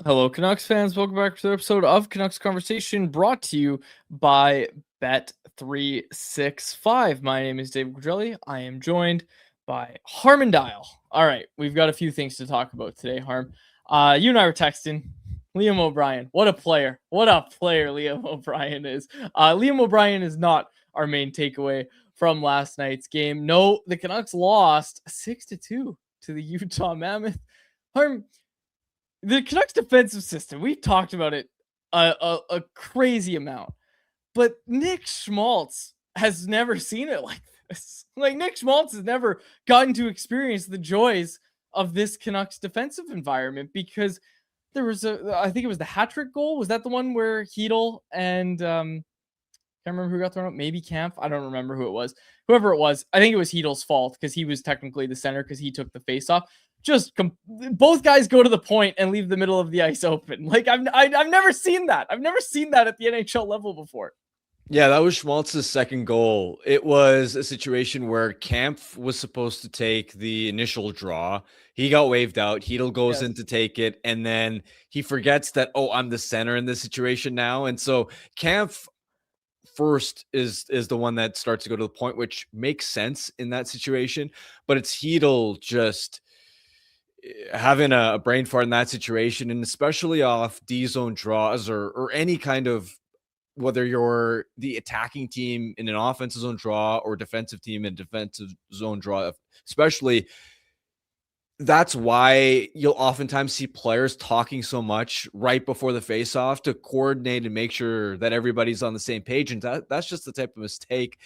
Hello, Canucks fans. Welcome back to the episode of Canucks Conversation brought to you by Bet365. My name is David Quadrelli. I am joined by Harmon Dial. All right, we've got a few things to talk about today, Harm. You and I were texting. Liam O'Brien, what a player. What a player Liam O'Brien is. Liam O'Brien is not our main takeaway from last night's game. No, the Canucks lost 6-2 to the Utah Mammoth. Harm, the Canucks defensive system, we've talked about it a crazy amount, but Nick Schmaltz has never seen it like this. Like, Nick Schmaltz has never gotten to experience the joys of this Canucks defensive environment because there was I think it was the hat trick goal. Was that the one where Chytil and can't remember who got thrown out? Maybe Kampf. I don't remember who it was. Whoever it was, I think it was Chytil's fault because he was technically the center because he took the face off. Both guys go to the point and leave the middle of the ice open. Like, I've never seen that. I've never seen that at the NHL level before. Yeah, that was Schmaltz's second goal. It was a situation where Kampf was supposed to take the initial draw. He got waved out. Chytil goes in to take it, and then he forgets that, I'm the center in this situation now. And so Kampf first is the one that starts to go to the point, which makes sense in that situation. But it's Chytil just having a brain fart in that situation, and especially off D-zone draws or any kind of, whether you're the attacking team in an offensive zone draw or defensive team in defensive zone draw, especially, that's why you'll oftentimes see players talking so much right before the faceoff to coordinate and make sure that everybody's on the same page. And that's just the type of mistake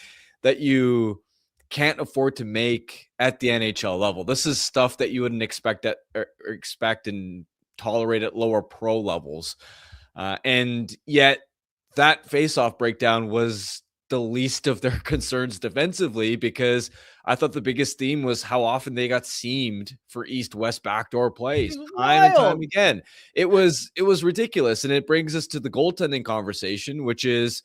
that you can't afford to make at the NHL level. This is stuff that you wouldn't expect and tolerate at lower pro levels. And yet that faceoff breakdown was the least of their concerns defensively, because I thought the biggest theme was how often they got seamed for east-west backdoor plays time and time again. It was ridiculous. And it brings us to the goaltending conversation, which is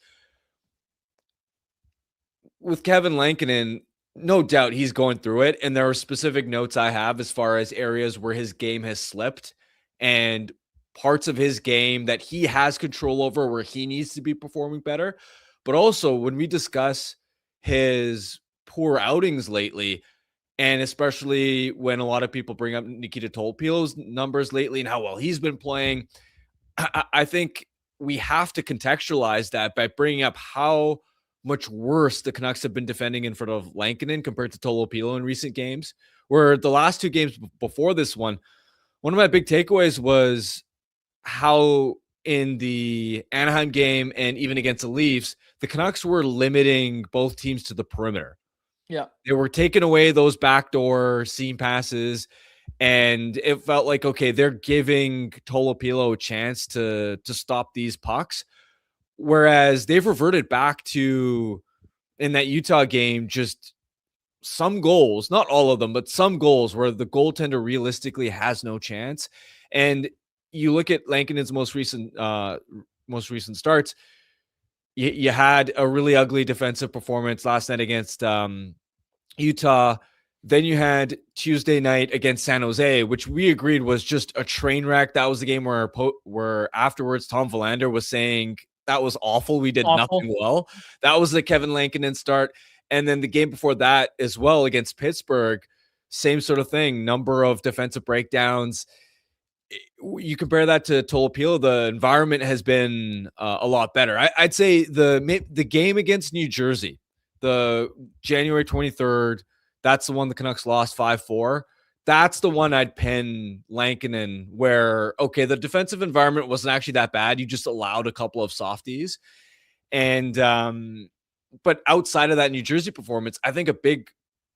with Kevin Lankinen. No doubt he's going through it. And there are specific notes I have as far as areas where his game has slipped and parts of his game that he has control over where he needs to be performing better. But also when we discuss his poor outings lately, and especially when a lot of people bring up Nikita Tolpilo's numbers lately and how well he's been playing, I think we have to contextualize that by bringing up how much worse the Canucks have been defending in front of Lankinen compared to Tolopilo in recent games, where the last two games before this one of my big takeaways was how in the Anaheim game and even against the Leafs, the Canucks were limiting both teams to the perimeter. Yeah. They were taking away those backdoor seam passes, and it felt like, okay, they're giving Tolopilo a chance to stop these pucks. Whereas they've reverted back to, in that Utah game, just some goals, not all of them, but some goals where the goaltender realistically has no chance. And you look at Lankinen's most recent starts, you had a really ugly defensive performance last night against Utah. Then you had Tuesday night against San Jose, which we agreed was just a train wreck. That was the game where afterwards Tom Verlander was saying that was awful. We did nothing well. That was the Kevin Lankinen start. And then the game before that as well against Pittsburgh, same sort of thing. Number of defensive breakdowns. You compare that to Tolopilo, the environment has been a lot better. I'd say the game against New Jersey, the January 23rd, that's the one the Canucks lost 5-4. That's the one I'd pin Lankinen, where, okay, the defensive environment wasn't actually that bad. You just allowed a couple of softies. And, but outside of that New Jersey performance, I think a big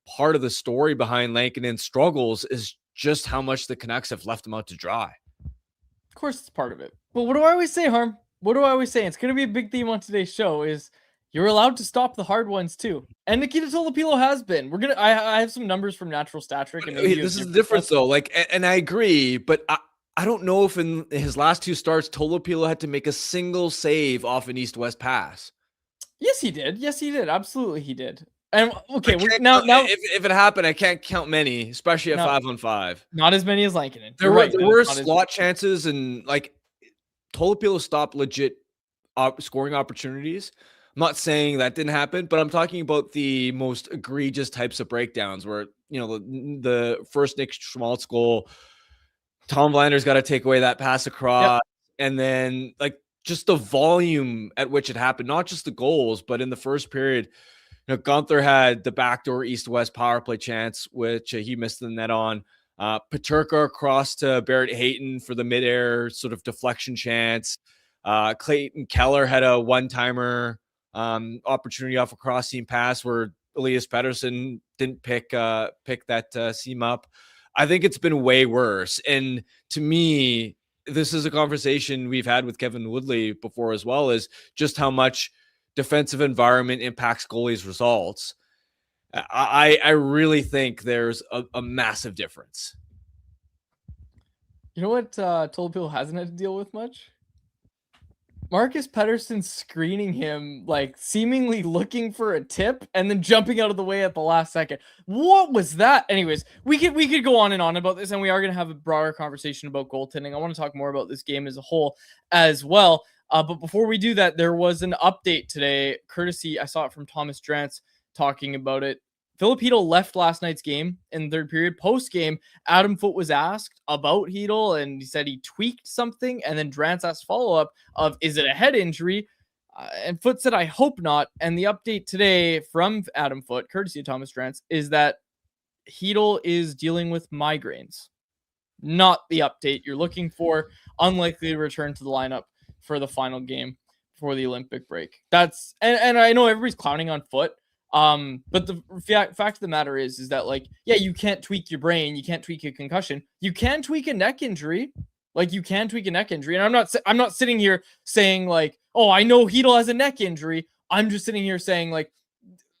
part of the story behind Lankinen's struggles is just how much the Canucks have left him out to dry. Of course it's part of it. But what do I always say, Harm? What do I always say? It's going to be a big theme on today's show is you're allowed to stop the hard ones too. And Nikita Tolopilo has been. I have some numbers from Natural Stat Trick. And this is the difference though. Like, and I agree, but I don't know if in his last two starts, Tolopilo had to make a single save off an east-west pass. Yes, he did. Absolutely, he did. And okay, now if it happened, I can't count many, especially at 5-on-5. Not as many as Lankinen. There were slot chances, and like Tolopilo stopped legit scoring opportunities. I'm not saying that didn't happen, but I'm talking about the most egregious types of breakdowns where, the first Nick Schmaltz goal, Tom Vander's got to take away that pass across. Yep. And then like just the volume at which it happened, not just the goals, but in the first period, Gunther had the backdoor east-west power play chance, which he missed the net on. Peterka across to Barrett Hayton for the midair sort of deflection chance. Clayton Keller had a one-timer opportunity off a cross-seam pass where Elias Pettersson didn't pick that seam up. I think it's been way worse. And to me, this is a conversation we've had with Kevin Woodley before as well, is just how much defensive environment impacts goalies' results. I really think there's a massive difference. You know what Tolopilo hasn't had to deal with much? Marcus Pettersson screening him, like seemingly looking for a tip and then jumping out of the way at the last second. What was that? Anyways, we could go on and on about this, and we are going to have a broader conversation about goaltending. I want to talk more about this game as a whole as well. But before we do that, there was an update today, courtesy, I saw it from Thomas Drance talking about it. Filip Chytil left last night's game in the third period. Post-game, Adam Foote was asked about Chytil, and he said he tweaked something, and then Drance asked follow-up of, is it a head injury? And Foote said, I hope not. And the update today from Adam Foote, courtesy of Thomas Drance, is that Chytil is dealing with migraines. Not the update you're looking for. Unlikely to return to the lineup for the final game before the Olympic break. That's and I know everybody's clowning on Foote. But the fact of the matter is that, like, yeah, you can't tweak your brain, you can't tweak a concussion, you can tweak a neck injury, and I'm not sitting here saying like, oh, I know Chytil has a neck injury. I'm just sitting here saying like,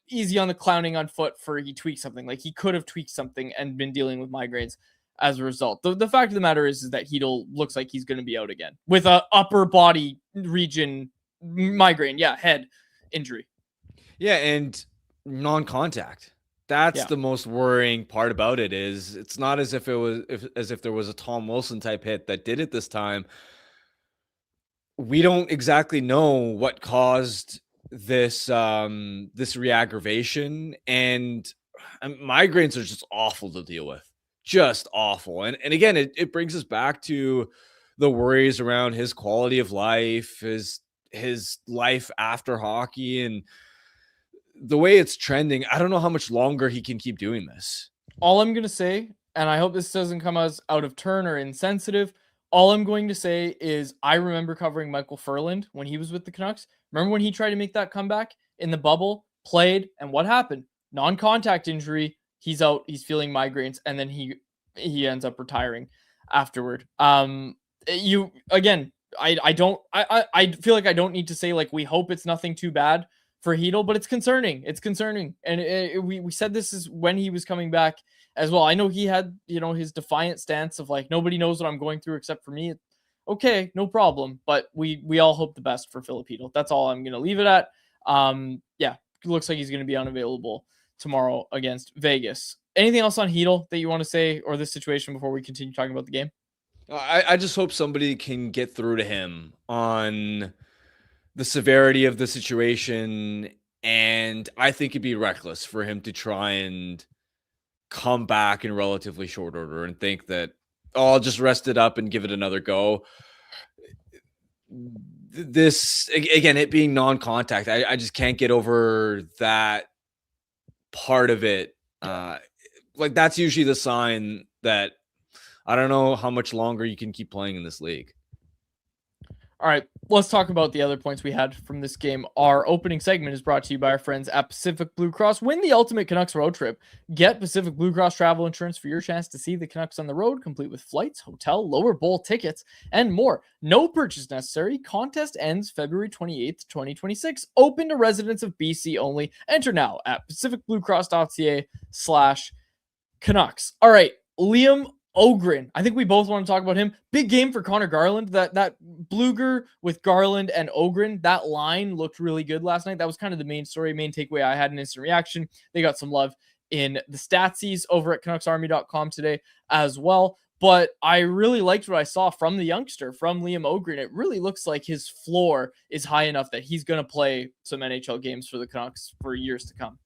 easy on the clowning on Foote for he tweaked something. Like, he could have tweaked something and been dealing with migraines as a result. The fact of the matter is that Chytil looks like he's going to be out again with a upper body region migraine, head injury. Yeah, and non-contact. That's the most worrying part about it. Is it's not as if there was a Tom Wilson type hit that did it this time. We don't exactly know what caused this reaggravation, and migraines are just awful to deal with, just awful. And again, it brings us back to the worries around his quality of life, his life after hockey, and the way it's trending. I don't know how much longer he can keep doing this. All I'm going to say, and I hope this doesn't come as out of turn or insensitive, all I'm going to say is I remember covering Michael Furland when he was with the Canucks. Remember when he tried to make that comeback in the bubble, played, and what happened? Non-contact injury. He's out. He's feeling migraines, and then he ends up retiring afterward. I feel like I don't need to say like we hope it's nothing too bad for Chytil, but it's concerning. It's concerning. And we said this is when he was coming back as well. I know he had, his defiant stance of like, nobody knows what I'm going through except for me. Okay, no problem. But we all hope the best for Filip Chytil. That's all I'm going to leave it at. It looks like he's going to be unavailable tomorrow against Vegas. Anything else on Chytil that you want to say or this situation before we continue talking about the game? I just hope somebody can get through to him on the severity of the situation, and I think it'd be reckless for him to try and come back in relatively short order and think that, I'll just rest it up and give it another go. This, again, it being non-contact, I just can't get over that part of it. Like, that's usually the sign that I don't know how much longer you can keep playing in this league. All right, let's talk about the other points we had from this game. Our opening segment is brought to you by our friends at Pacific Blue Cross. Win the ultimate Canucks road trip. Get Pacific Blue Cross travel insurance for your chance to see the Canucks on the road, complete with flights, hotel, lower bowl tickets, and more. No purchase necessary. Contest ends February 28th, 2026. Open to residents of BC only. Enter now at pacificbluecross.ca/Canucks. All right, Liam, Ogren. I think we both want to talk about him. Big game for Connor Garland. That Bluger with Garland and Ogren, that line looked really good last night. That was kind of the main story, main takeaway. I had an instant reaction. They got some love in the statsies over at CanucksArmy.com today as well. But I really liked what I saw from the youngster, from Liam Ogren. It really looks like his floor is high enough that he's going to play some NHL games for the Canucks for years to come.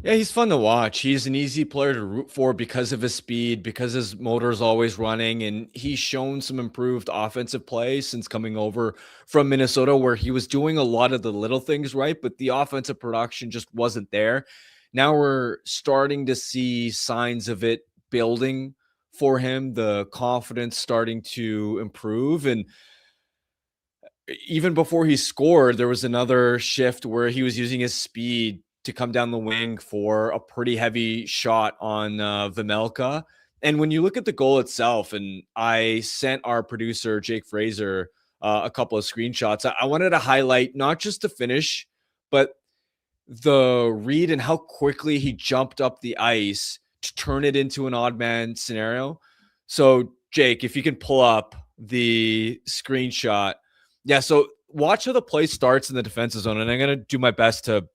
Yeah, he's fun to watch. He's an easy player to root for because of his speed, because his motor is always running, and he's shown some improved offensive play since coming over from Minnesota, where he was doing a lot of the little things right, but the offensive production just wasn't there. Now we're starting to see signs of it building for him, the confidence starting to improve. And even before he scored, there was another shift where he was using his speed to come down the wing for a pretty heavy shot on Vejmelka. And when you look at the goal itself, and I sent our producer, Jake Fraser, a couple of screenshots, I wanted to highlight not just the finish, but the read and how quickly he jumped up the ice to turn it into an odd man scenario. So, Jake, if you can pull up the screenshot. Yeah, so watch how the play starts in the defensive zone, and I'm going to do my best to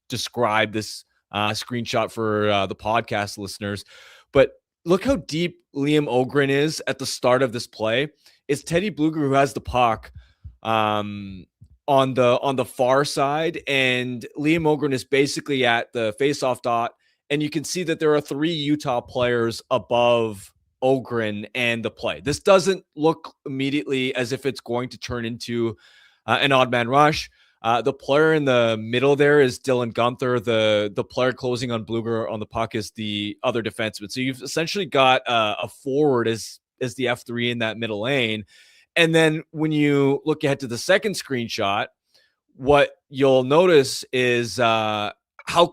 describe this screenshot for the podcast listeners. But look how deep Liam Ogren is at the start of this play. It's Teddy Bluger who has the puck on the far side, and Liam Ogren is basically at the faceoff dot, and you can see that there are 3 Utah players above Ogren and the play. This doesn't look immediately as if it's going to turn into an odd man rush. The player in the middle there is Dylan Guenther. The player closing on Bluger on the puck is the other defenseman. So you've essentially got a forward as the F3 in that middle lane. And then when you look ahead to the second screenshot, what you'll notice is how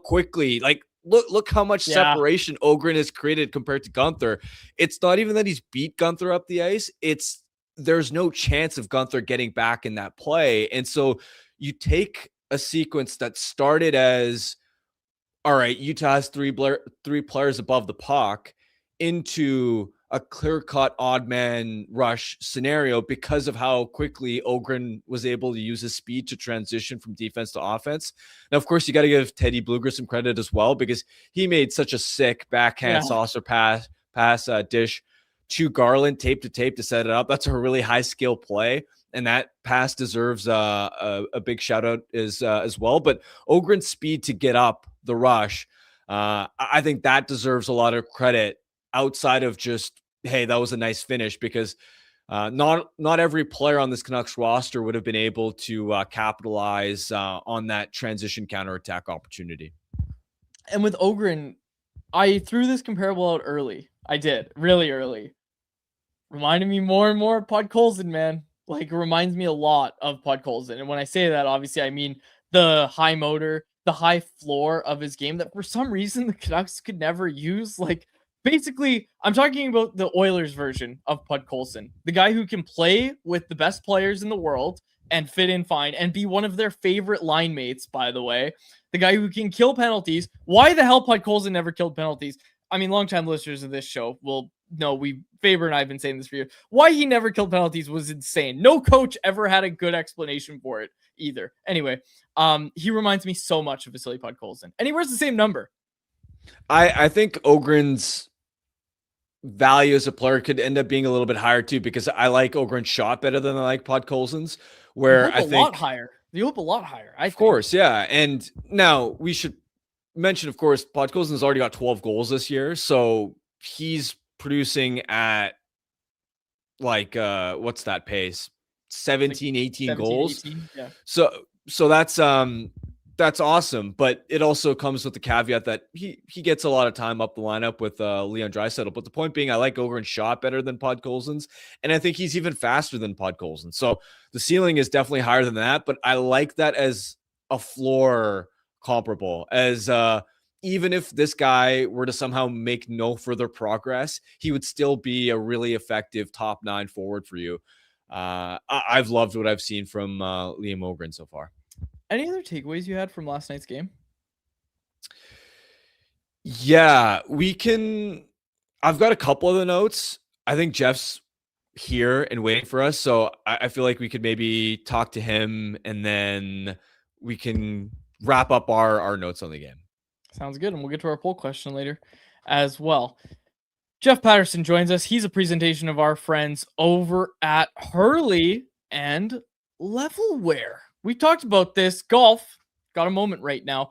quickly, like, look how much separation Ogren has created compared to Guenther. It's not even that he's beat Guenther up the ice. There's no chance of Guenther getting back in that play. And so you take a sequence that started as, all right, Utah has 3 players above the puck, into a clear-cut odd man rush scenario because of how quickly Ogren was able to use his speed to transition from defense to offense. Now, of course, you got to give Teddy Bluger some credit as well, because he made such a sick backhand saucer pass dish to Garland, tape to tape, to set it up. That's a really high skill play, and that pass deserves a big shout out as well. But Ogren's speed to get up the rush, I think that deserves a lot of credit, outside of just, hey, that was a nice finish, because not every player on this Canucks roster would have been able to capitalize on that transition counterattack opportunity. And with Ogren, I threw this comparable out early. I did, really early. Reminded me more and more of Podkolzin, man. Like, it reminds me a lot of Podkolzin. And when I say that, obviously, I mean the high motor, the high floor of his game that for some reason the Canucks could never use. Like, basically, I'm talking about the Oilers version of Podkolzin, the guy who can play with the best players in the world and fit in fine and be one of their favorite line mates, by the way. The guy who can kill penalties. Why the hell Podkolzin never killed penalties? I mean, longtime listeners of this show will know, Faber and I have been saying this for years. Why he never killed penalties was insane. No coach ever had a good explanation for it either. Anyway, he reminds me so much of Vasily Podkolzin, and he wears the same number. I think Ogren's value as a player could end up being a little bit higher too, because I like Ogren's shot better than I like Podkolzin's, where I think a lot higher. You hope a lot higher. Of course, yeah. And now we should mention, of course, Podkolzin's already got 12 goals this year, so he's producing at like what's that pace? 17, 18 goals. 18, yeah. So that's awesome, but it also comes with the caveat that he gets a lot of time up the lineup with Leon Draisaitl. But the point being, I like Ogren's shot better than Podkolzin's, and I think he's even faster than Podkolzin. So the ceiling is definitely higher than that, but I like that as a floor comparable. As even if this guy were to somehow make no further progress, he would still be a really effective top 9 forward for you. I've loved what I've seen from Liam Ogren so far. Any other takeaways you had from last night's game? Yeah, we can I've got a couple of the notes. I think Jeff's here and waiting for us, so I feel like we could maybe talk to him and then we can wrap up our notes on the game. Sounds good, and we'll get to our poll question later as well. Jeff Paterson joins us. He's a presentation of our friends over at Hurley and Levelware. We talked about this. Golf got a moment right now.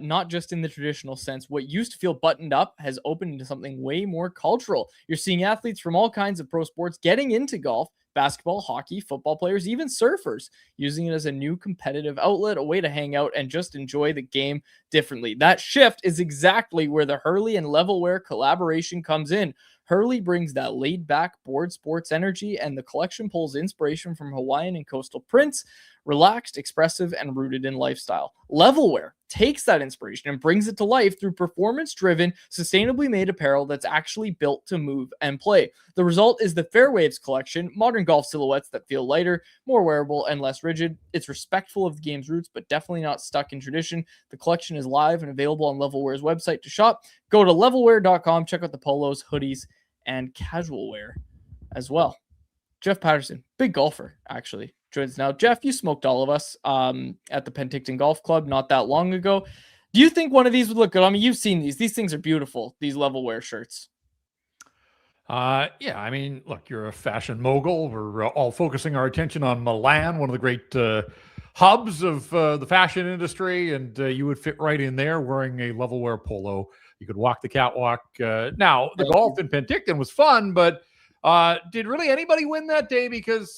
Not just in the traditional sense. What used to feel buttoned up has opened into something way more cultural. You're seeing athletes from all kinds of pro sports getting into golf, basketball, hockey, football players, even surfers, using it as a new competitive outlet, a way to hang out and just enjoy the game differently. That shift is exactly where the Hurley and Levelware collaboration comes in. Hurley brings that laid-back board sports energy, and the collection pulls inspiration from Hawaiian and coastal prints, relaxed, expressive, and rooted in lifestyle. Levelware takes that inspiration and brings it to life through performance-driven, sustainably made apparel that's actually built to move and play. The result is the Fairwaves collection, modern golf silhouettes that feel lighter, more wearable, and less rigid. It's respectful of the game's roots, but definitely not stuck in tradition. The collection is live and available on Levelware's website to shop. Go to levelware.com, check out the polos, hoodies, and casual wear as well. Jeff Paterson, big golfer, actually, joins now. Jeff, you smoked all of us at the Penticton Golf Club not that long ago. Do you think one of these would look good? I mean, you've seen these. These things are beautiful, these Levelware shirts. Yeah, I mean, look, you're a fashion mogul. We're all focusing our attention on Milan, one of the great hubs of the fashion industry, and you would fit right in there wearing a Levelware polo. You could walk the catwalk. Now, the golf in Penticton was fun, but did really anybody win that day? Because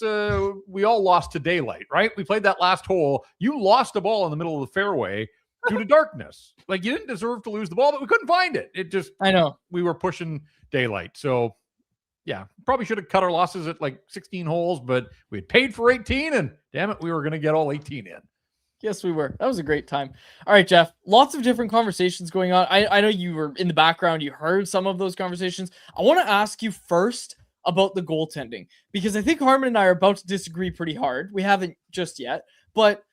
we all lost to daylight, right? We played that last hole. You lost a ball in the middle of the fairway due to darkness. Like, you didn't deserve to lose the ball, but we couldn't find it. It just, I know. We were pushing daylight. So, yeah, probably should have cut our losses at like 16 holes, but we had paid for 18, and damn it, we were going to get all 18 in. Yes, we were. That was a great time. All right, Jeff, lots of different conversations going on. I know you were in the background. You heard some of those conversations. I want to ask you first about the goaltending, because I think Harmon and I are about to disagree pretty hard. We haven't just yet, but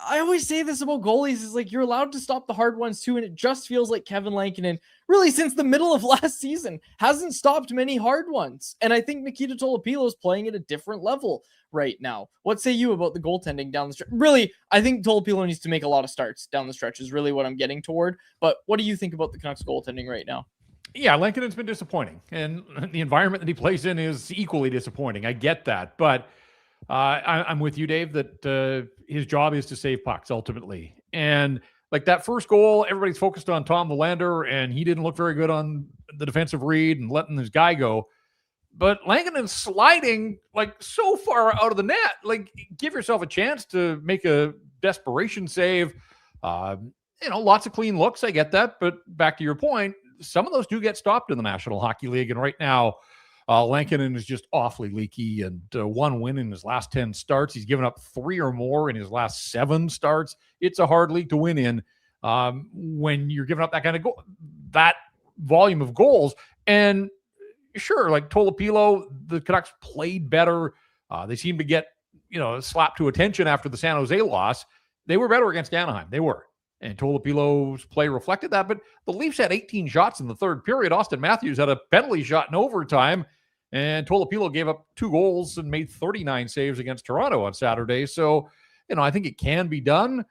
I always say this about goalies is like, you're allowed to stop the hard ones too. And it just feels like Kevin Lankinen, really since the middle of last season, hasn't stopped many hard ones. And I think Nikita Tolopilo is playing at a different level right now. What say you about the goaltending down the stretch? Really, I think Tolopilo needs to make a lot of starts down the stretch is really what I'm getting toward. But what do you think about the Canucks goaltending right now? Yeah, Lankinen's been disappointing, and the environment that he plays in is equally disappointing. I get that, but I'm with you, Dave, that his job is to save pucks ultimately. And like that first goal, everybody's focused on Tom Willander, and he didn't look very good on the defensive read and letting his guy go. But Lankinen's sliding like so far out of the net. Like, give yourself a chance to make a desperation save. Lots of clean looks. I get that. But back to your point, some of those do get stopped in the National Hockey League. And right now, Lankinen is just awfully leaky, and one win in his last 10 starts. He's given up 3 or more in his last 7 starts. It's a hard league to win in when you're giving up that kind of goal, that volume of goals. And sure, like Tolopilo, the Canucks played better. They seemed to get, slapped to attention after the San Jose loss. They were better against Anaheim. They were. And Tolopilo's play reflected that. But the Leafs had 18 shots in the third period. Austin Matthews had a penalty shot in overtime. And Tolopilo gave up 2 goals and made 39 saves against Toronto on Saturday. So, I think it can be done.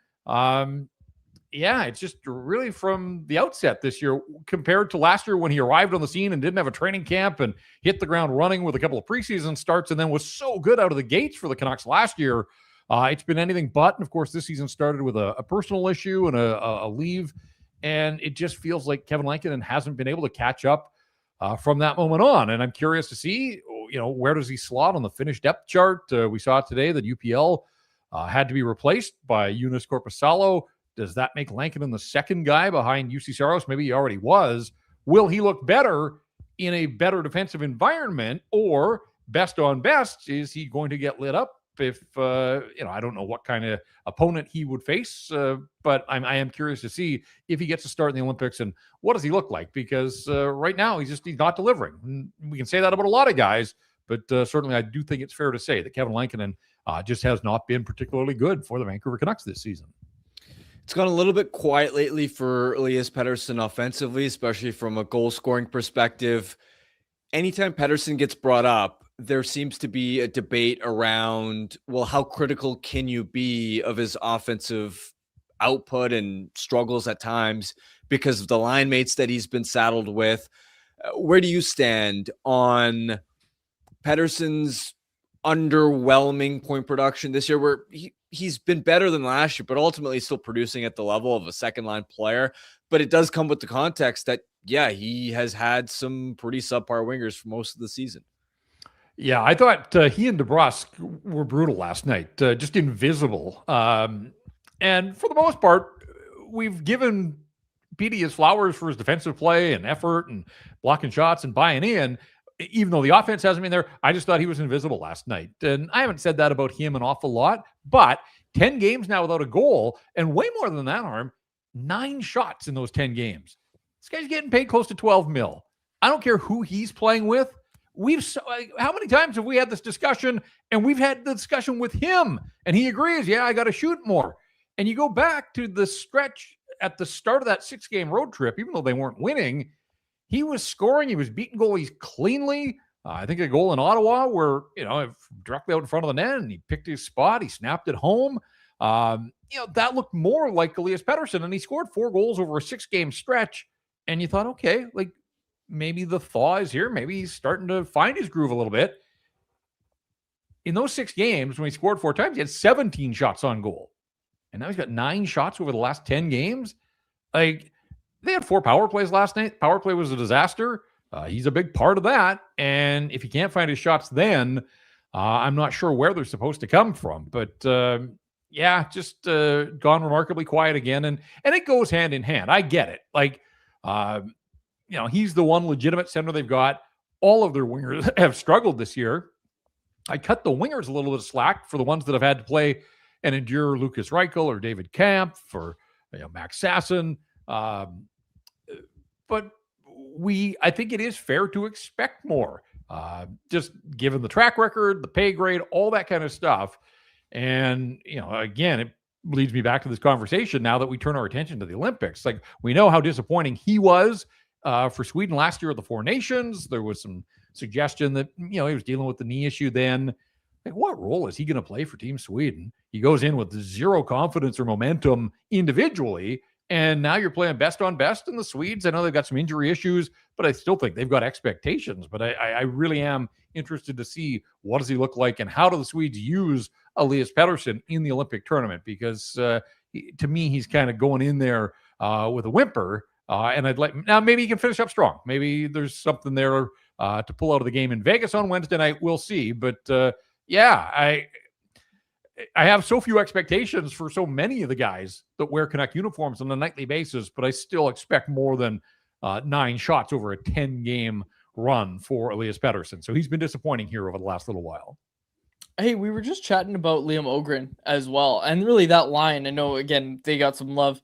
It's just really from the outset this year compared to last year when he arrived on the scene and didn't have a training camp and hit the ground running with a couple of preseason starts and then was so good out of the gates for the Canucks last year. It's been anything but. And of course, this season started with a personal issue and a leave. And it just feels like Kevin Lankinen hasn't been able to catch up from that moment on. And I'm curious to see, where does he slot on the Finnish depth chart? We saw today that UPL had to be replaced by Eunice Korpisalo. Does that make Lankinen the second guy behind UC Saros? Maybe he already was. Will he look better in a better defensive environment, or best on best, is he going to get lit up if, I don't know what kind of opponent he would face, but I am curious to see if he gets to start in the Olympics and what does he look like, because right now he's not delivering. And we can say that about a lot of guys, but certainly I do think it's fair to say that Kevin Lankinen just has not been particularly good for the Vancouver Canucks this season. It's gone a little bit quiet lately for Elias Pettersson offensively, especially from a goal scoring perspective. Anytime Pettersson gets brought up, there seems to be a debate around, well, how critical can you be of his offensive output and struggles at times because of the line mates that he's been saddled with. Where do you stand on Pettersson's underwhelming point production this year, where he's been better than last year, but ultimately still producing at the level of a second line player? But it does come with the context that, yeah, he has had some pretty subpar wingers for most of the season. Yeah, I thought he and DeBrusque were brutal last night, just invisible. And for the most part, we've given Petey his flowers for his defensive play and effort and blocking shots and buying in. Even though the offense hasn't been there, I just thought he was invisible last night. And I haven't said that about him an awful lot, but 10 games now without a goal, and way more than that, Harm, 9 shots in those 10 games. This guy's getting paid close to 12 mil. I don't care who he's playing with. How many times have we had this discussion, and we've had the discussion with him, and he agrees, yeah, I got to shoot more. And you go back to the stretch at the start of that 6-game road trip, even though they weren't winning, he was scoring. He was beating goalies cleanly. I think a goal in Ottawa where, directly out in front of the net, and he picked his spot. He snapped it home. That looked more like Elias Pettersson, and he scored 4 goals over a 6-game stretch. And you thought, okay, like maybe the thaw is here. Maybe he's starting to find his groove a little bit. In those 6 games, when he scored 4 times, he had 17 shots on goal. And now he's got 9 shots over the last 10 games. Like, they had 4 power plays last night. Power play was a disaster. He's a big part of that. And if he can't find his shots then, I'm not sure where they're supposed to come from. But, just gone remarkably quiet again. And it goes hand in hand. I get it. Like, he's the one legitimate center they've got. All of their wingers have struggled this year. I cut the wingers a little bit of slack for the ones that have had to play and endure Lucas Reichel or David Kampf or Max Sasson. But I think it is fair to expect more, just given the track record, the pay grade, all that kind of stuff. And, again, it leads me back to this conversation now that we turn our attention to the Olympics. Like, we know how disappointing he was for Sweden last year at the Four Nations. There was some suggestion that, he was dealing with the knee issue then. Like, what role is he going to play for Team Sweden? He goes in with 0 confidence or momentum individually, and now you're playing best on best in the Swedes. I know they've got some injury issues, but I still think they've got expectations. But I really am interested to see what does he look like and how do the Swedes use Elias Pettersson in the Olympic tournament, because to me, he's kind of going in there with a whimper. And I'd like, now maybe he can finish up strong. Maybe there's something there to pull out of the game in Vegas on Wednesday night. We'll see. But I have so few expectations for so many of the guys that wear Canuck uniforms on a nightly basis, but I still expect more than 9 shots over a 10-game run for Elias Pettersson. So he's been disappointing here over the last little while. Hey, we were just chatting about Liam Ogren as well. And really that line, I know, again, they got some love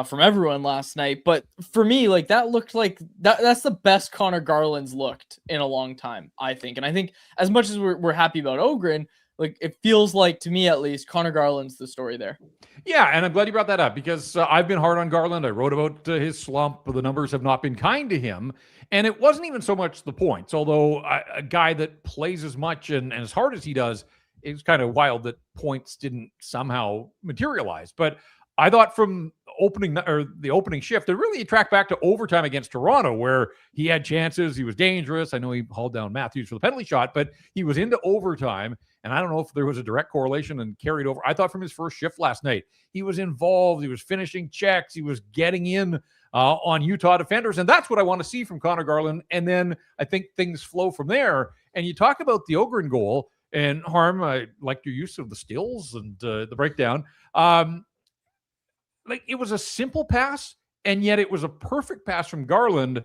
from everyone last night. But for me, like, that looked like that's the best Connor Garland's looked in a long time, I think. And I think as much as we're happy about Ogren, like, it feels like, to me at least, Connor Garland's the story there. Yeah, and I'm glad you brought that up, because I've been hard on Garland. I wrote about his slump. The numbers have not been kind to him. And it wasn't even so much the points, although a guy that plays as much and as hard as he does, it's kind of wild that points didn't somehow materialize. But I thought from the opening shift, it really tracked back to overtime against Toronto, where he had chances. He was dangerous. I know he hauled down Matthews for the penalty shot, but he was into overtime. And I don't know if there was a direct correlation and carried over. I thought from his first shift last night, he was involved. He was finishing checks. He was getting in on Utah defenders. And that's what I want to see from Connor Garland. And then I think things flow from there. And you talk about the Ogren goal, and Harm, I liked your use of the stills and the breakdown. Like, it was a simple pass, and yet it was a perfect pass from Garland,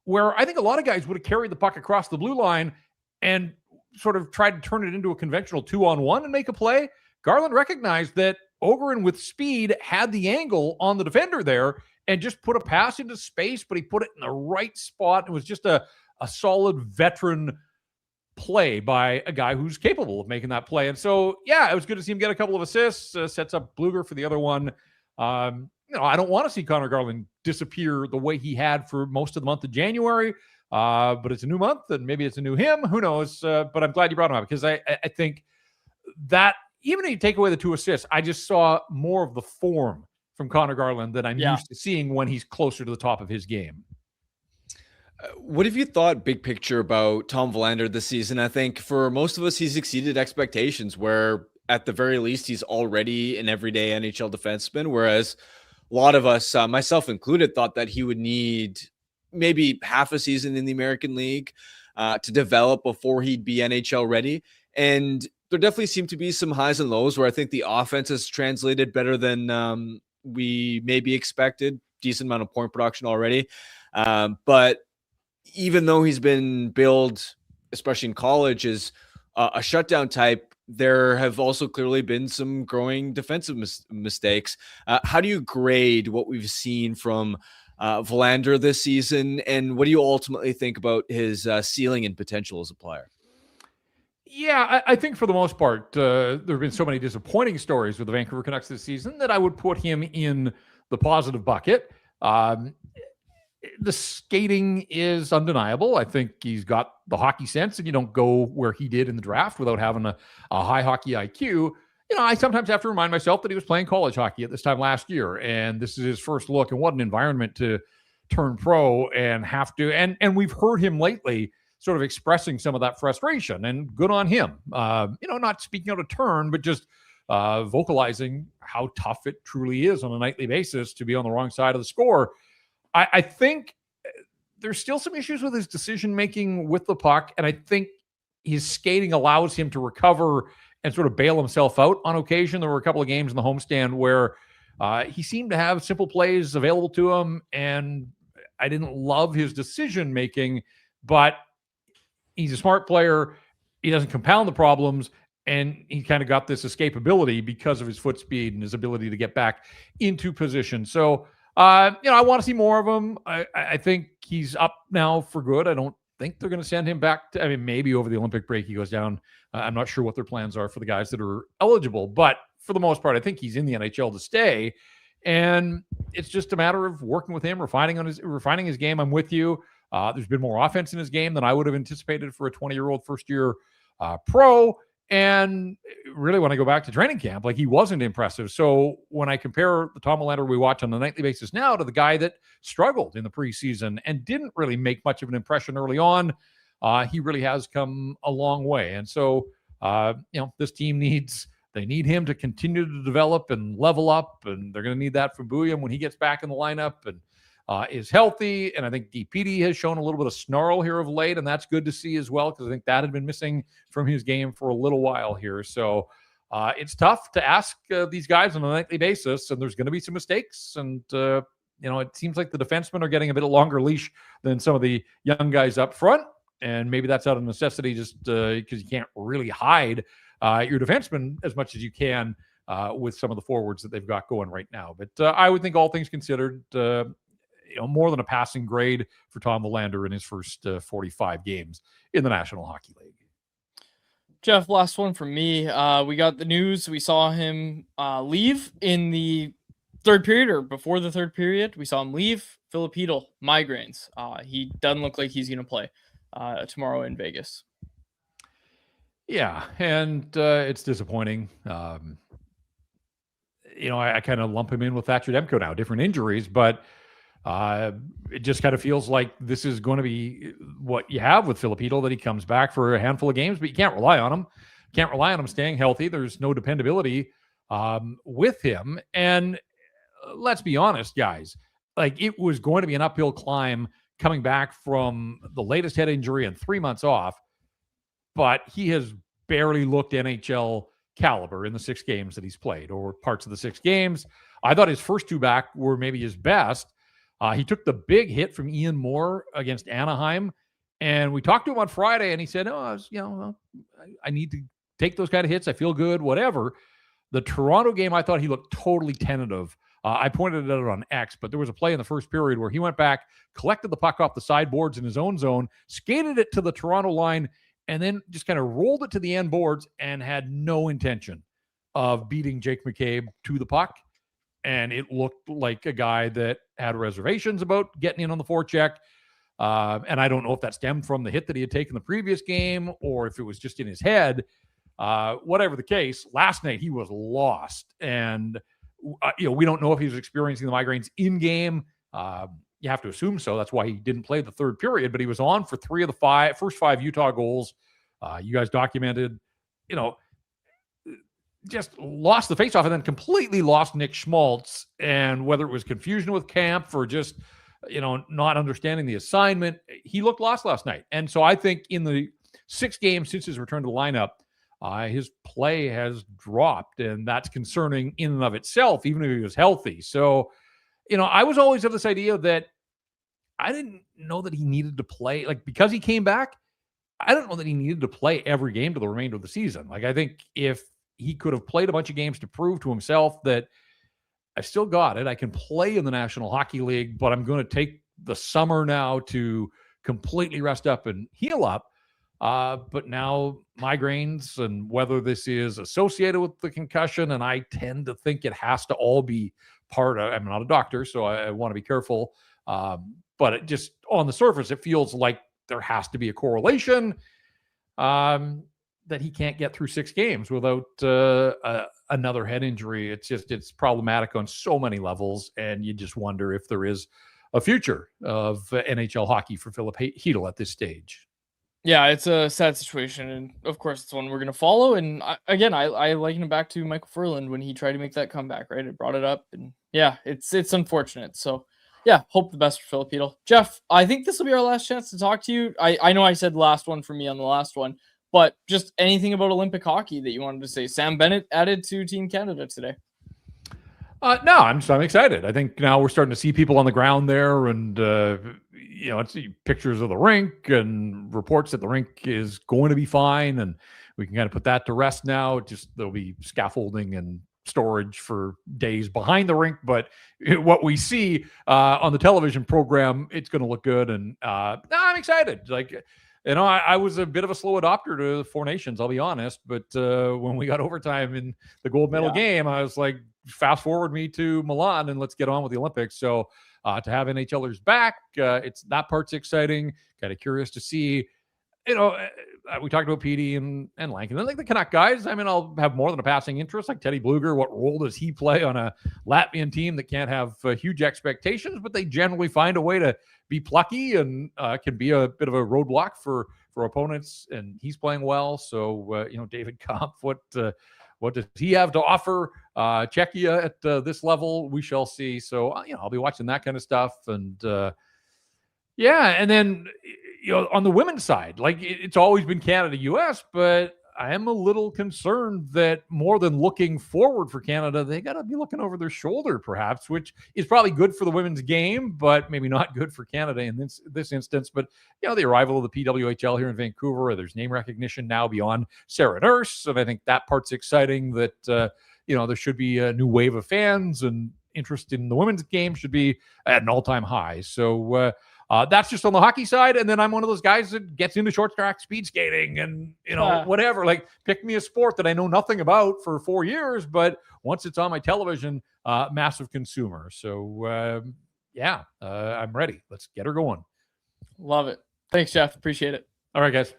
where I think a lot of guys would have carried the puck across the blue line and sort of tried to turn it into a conventional 2-on-1 and make a play. Garland recognized that Ogren with speed had the angle on the defender there and just put a pass into space, but he put it in the right spot. It was just a solid veteran play by a guy who's capable of making that play. And so, yeah, it was good to see him get a couple of assists, sets up Bluger for the other one. I don't want to see Connor Garland disappear the way he had for most of the month of January. But it's a new month, and maybe it's a new him. Who knows? But I'm glad you brought him up, because I think that even if you take away the 2 assists, I just saw more of the form from Connor Garland than I'm used to seeing when he's closer to the top of his game. What have you thought big picture about Tom Vander this season? I think for most of us, he's exceeded expectations, where at the very least, he's already an everyday NHL defenseman, whereas a lot of us, myself included, thought that he would need maybe half a season in the American League to develop before he'd be NHL ready. And there definitely seem to be some highs and lows where I think the offense has translated better than we maybe expected. Decent amount of point production already. But even though he's been billed, especially in college, as a shutdown type, there have also clearly been some growing defensive mistakes. How do you grade what we've seen from Vander this season, and what do you ultimately think about his ceiling and potential as a player? Yeah, I think for the most part, there have been so many disappointing stories with the Vancouver Canucks this season that I would put him in the positive bucket. The skating is undeniable. I think he's got the hockey sense, and you don't go where he did in the draft without having a high hockey IQ. I sometimes have to remind myself that he was playing college hockey at this time last year, and this is his first look, and what an environment to turn pro and have to. And we've heard him lately sort of expressing some of that frustration, and good on him. Not speaking out of turn, but just vocalizing how tough it truly is on a nightly basis to be on the wrong side of the score. I think there's still some issues with his decision-making with the puck, and I think his skating allows him to recover and sort of bail himself out on occasion. There were a couple of games in the homestand where he seemed to have simple plays available to him, and I didn't love his decision-making, but he's a smart player. He doesn't compound the problems, and he kind of got this escapability because of his foot speed and his ability to get back into position. So, I want to see more of him. I think he's up now for good. I don't think they're going to send him back maybe over the Olympic break he goes down. I'm not sure what their plans are for the guys that are eligible, but for the most part, I think he's in the NHL to stay. And it's just a matter of working with him, refining his game. I'm with you. There's been more offense in his game than I would have anticipated for a 20-year-old first-year pro. And really, when I go back to training camp, he wasn't impressive. So when I compare the Tom Vander we watch on a nightly basis now to the guy that struggled in the preseason and didn't really make much of an impression early on, he really has come a long way. And so, this team they need him to continue to develop and level up, and they're going to need that from Bouillon when he gets back in the lineup and is healthy. And I think DPD has shown a little bit of snarl here of late, and that's good to see as well, because I think that had been missing from his game for a little while here. So it's tough to ask these guys on a nightly basis, and there's going to be some mistakes. And, it seems like the defensemen are getting a bit of longer leash than some of the young guys up front. And maybe that's out of necessity just because you can't really hide your defensemen as much as you can with some of the forwards that they've got going right now. But I would think all things considered, more than a passing grade for Tom Vander in his first 45 games in the National Hockey League. Jeff, last one from me. We got the news. We saw him leave in the third period, or before the third period. We saw him leave. Filip Chytil, migraines. He doesn't look like he's going to play tomorrow in Vegas. Yeah, and it's disappointing. I kind of lump him in with Thatcher Demko now. Different injuries, but it just kind of feels like this is going to be what you have with Filip Chytil, that he comes back for a handful of games, but you can't rely on him. Can't rely on him staying healthy. There's no dependability with him. And let's be honest, guys, it was going to be an uphill climb coming back from the latest head injury and 3 months off, but he has barely looked NHL caliber in the 6 games that he's played, or parts of the 6 games. I thought his first 2 back were maybe his best. He took the big hit from Ian Moore against Anaheim, and we talked to him on Friday, and he said, I need to take those kind of hits. I feel good, whatever. The Toronto game, I thought he looked totally tentative. I pointed it out on X, but there was a play in the first period where he went back, collected the puck off the sideboards in his own zone, skated it to the Toronto line, and then just kind of rolled it to the end boards and had no intention of beating Jake McCabe to the puck. and it looked like a guy that had reservations about getting in on the forecheck. And I don't know if that stemmed from the hit that he had taken the previous game or if it was just in his head. Whatever the case, last night he was lost. And, we don't know if he was experiencing the migraines in game. You have to assume so. That's why he didn't play the third period, but he was on for three of the first five Utah goals. You guys documented, just lost the faceoff and then completely lost Nick Schmaltz. And whether it was confusion with camp or just, not understanding the assignment, he looked lost last night. And so I think in the 6 games since his return to the lineup, his play has dropped, and that's concerning in and of itself, even if he was healthy. So, I was always of this idea that I didn't know that he needed to play, because he came back, I don't know that he needed to play every game to the remainder of the season. I think if he could have played a bunch of games to prove to himself that I still got it, I can play in the National Hockey League, but I'm going to take the summer now to completely rest up and heal up. But now migraines, and whether this is associated with the concussion, and I tend to think it has to all be part of, I'm not a doctor, so I want to be careful. But it just, on the surface, it feels like there has to be a correlation that he can't get through 6 games without another head injury. It's problematic on so many levels, and you just wonder if there is a future of NHL hockey for Filip Chytil at this stage. Yeah, it's a sad situation, and of course it's one we're going to follow. And I liken it back to Michael Furland when he tried to make that comeback, right? It brought it up, and yeah, it's unfortunate. So yeah, hope the best for Filip Chytil. Jeff, I think this will be our last chance to talk to you. I know I said last one for me on the last one, but just anything about Olympic hockey that you wanted to say. Sam Bennett added to Team Canada today. No, I'm excited. I think now we're starting to see people on the ground there, and see pictures of the rink and reports that the rink is going to be fine, and we can kind of put that to rest now. Just there'll be scaffolding and storage for days behind the rink, but what we see on the television program, it's going to look good, and I'm excited. I was a bit of a slow adopter to the Four Nations, I'll be honest, but when we got overtime in the gold medal game, I was like, fast forward me to Milan and let's get on with the Olympics. So to have NHLers back, it's that part's exciting. Kind of curious to see, we talked about PD and Lankin. I think the Canuck guys, I'll have more than a passing interest, like Teddy Bluger. What role does he play on a Latvian team that can't have huge expectations, but they generally find a way to be plucky and can be a bit of a roadblock for opponents, and he's playing well. So, David Kampf, what does he have to offer Czechia at this level? We shall see. So, I'll be watching that kind of stuff. And and then, on the women's side, it's always been Canada, US, but I am a little concerned that more than looking forward for Canada, they got to be looking over their shoulder, perhaps, which is probably good for the women's game, but maybe not good for Canada in this instance. But, the arrival of the PWHL here in Vancouver, there's name recognition now beyond Sarah Nurse. And I think that part's exciting that, there should be a new wave of fans, and interest in the women's game should be at an all-time high. So, that's just on the hockey side. And then I'm one of those guys that gets into short track speed skating and, whatever, pick me a sport that I know nothing about for 4 years, but once it's on my television, massive consumer. So I'm ready. Let's get her going. Love it. Thanks, Jeff. Appreciate it. All right, guys.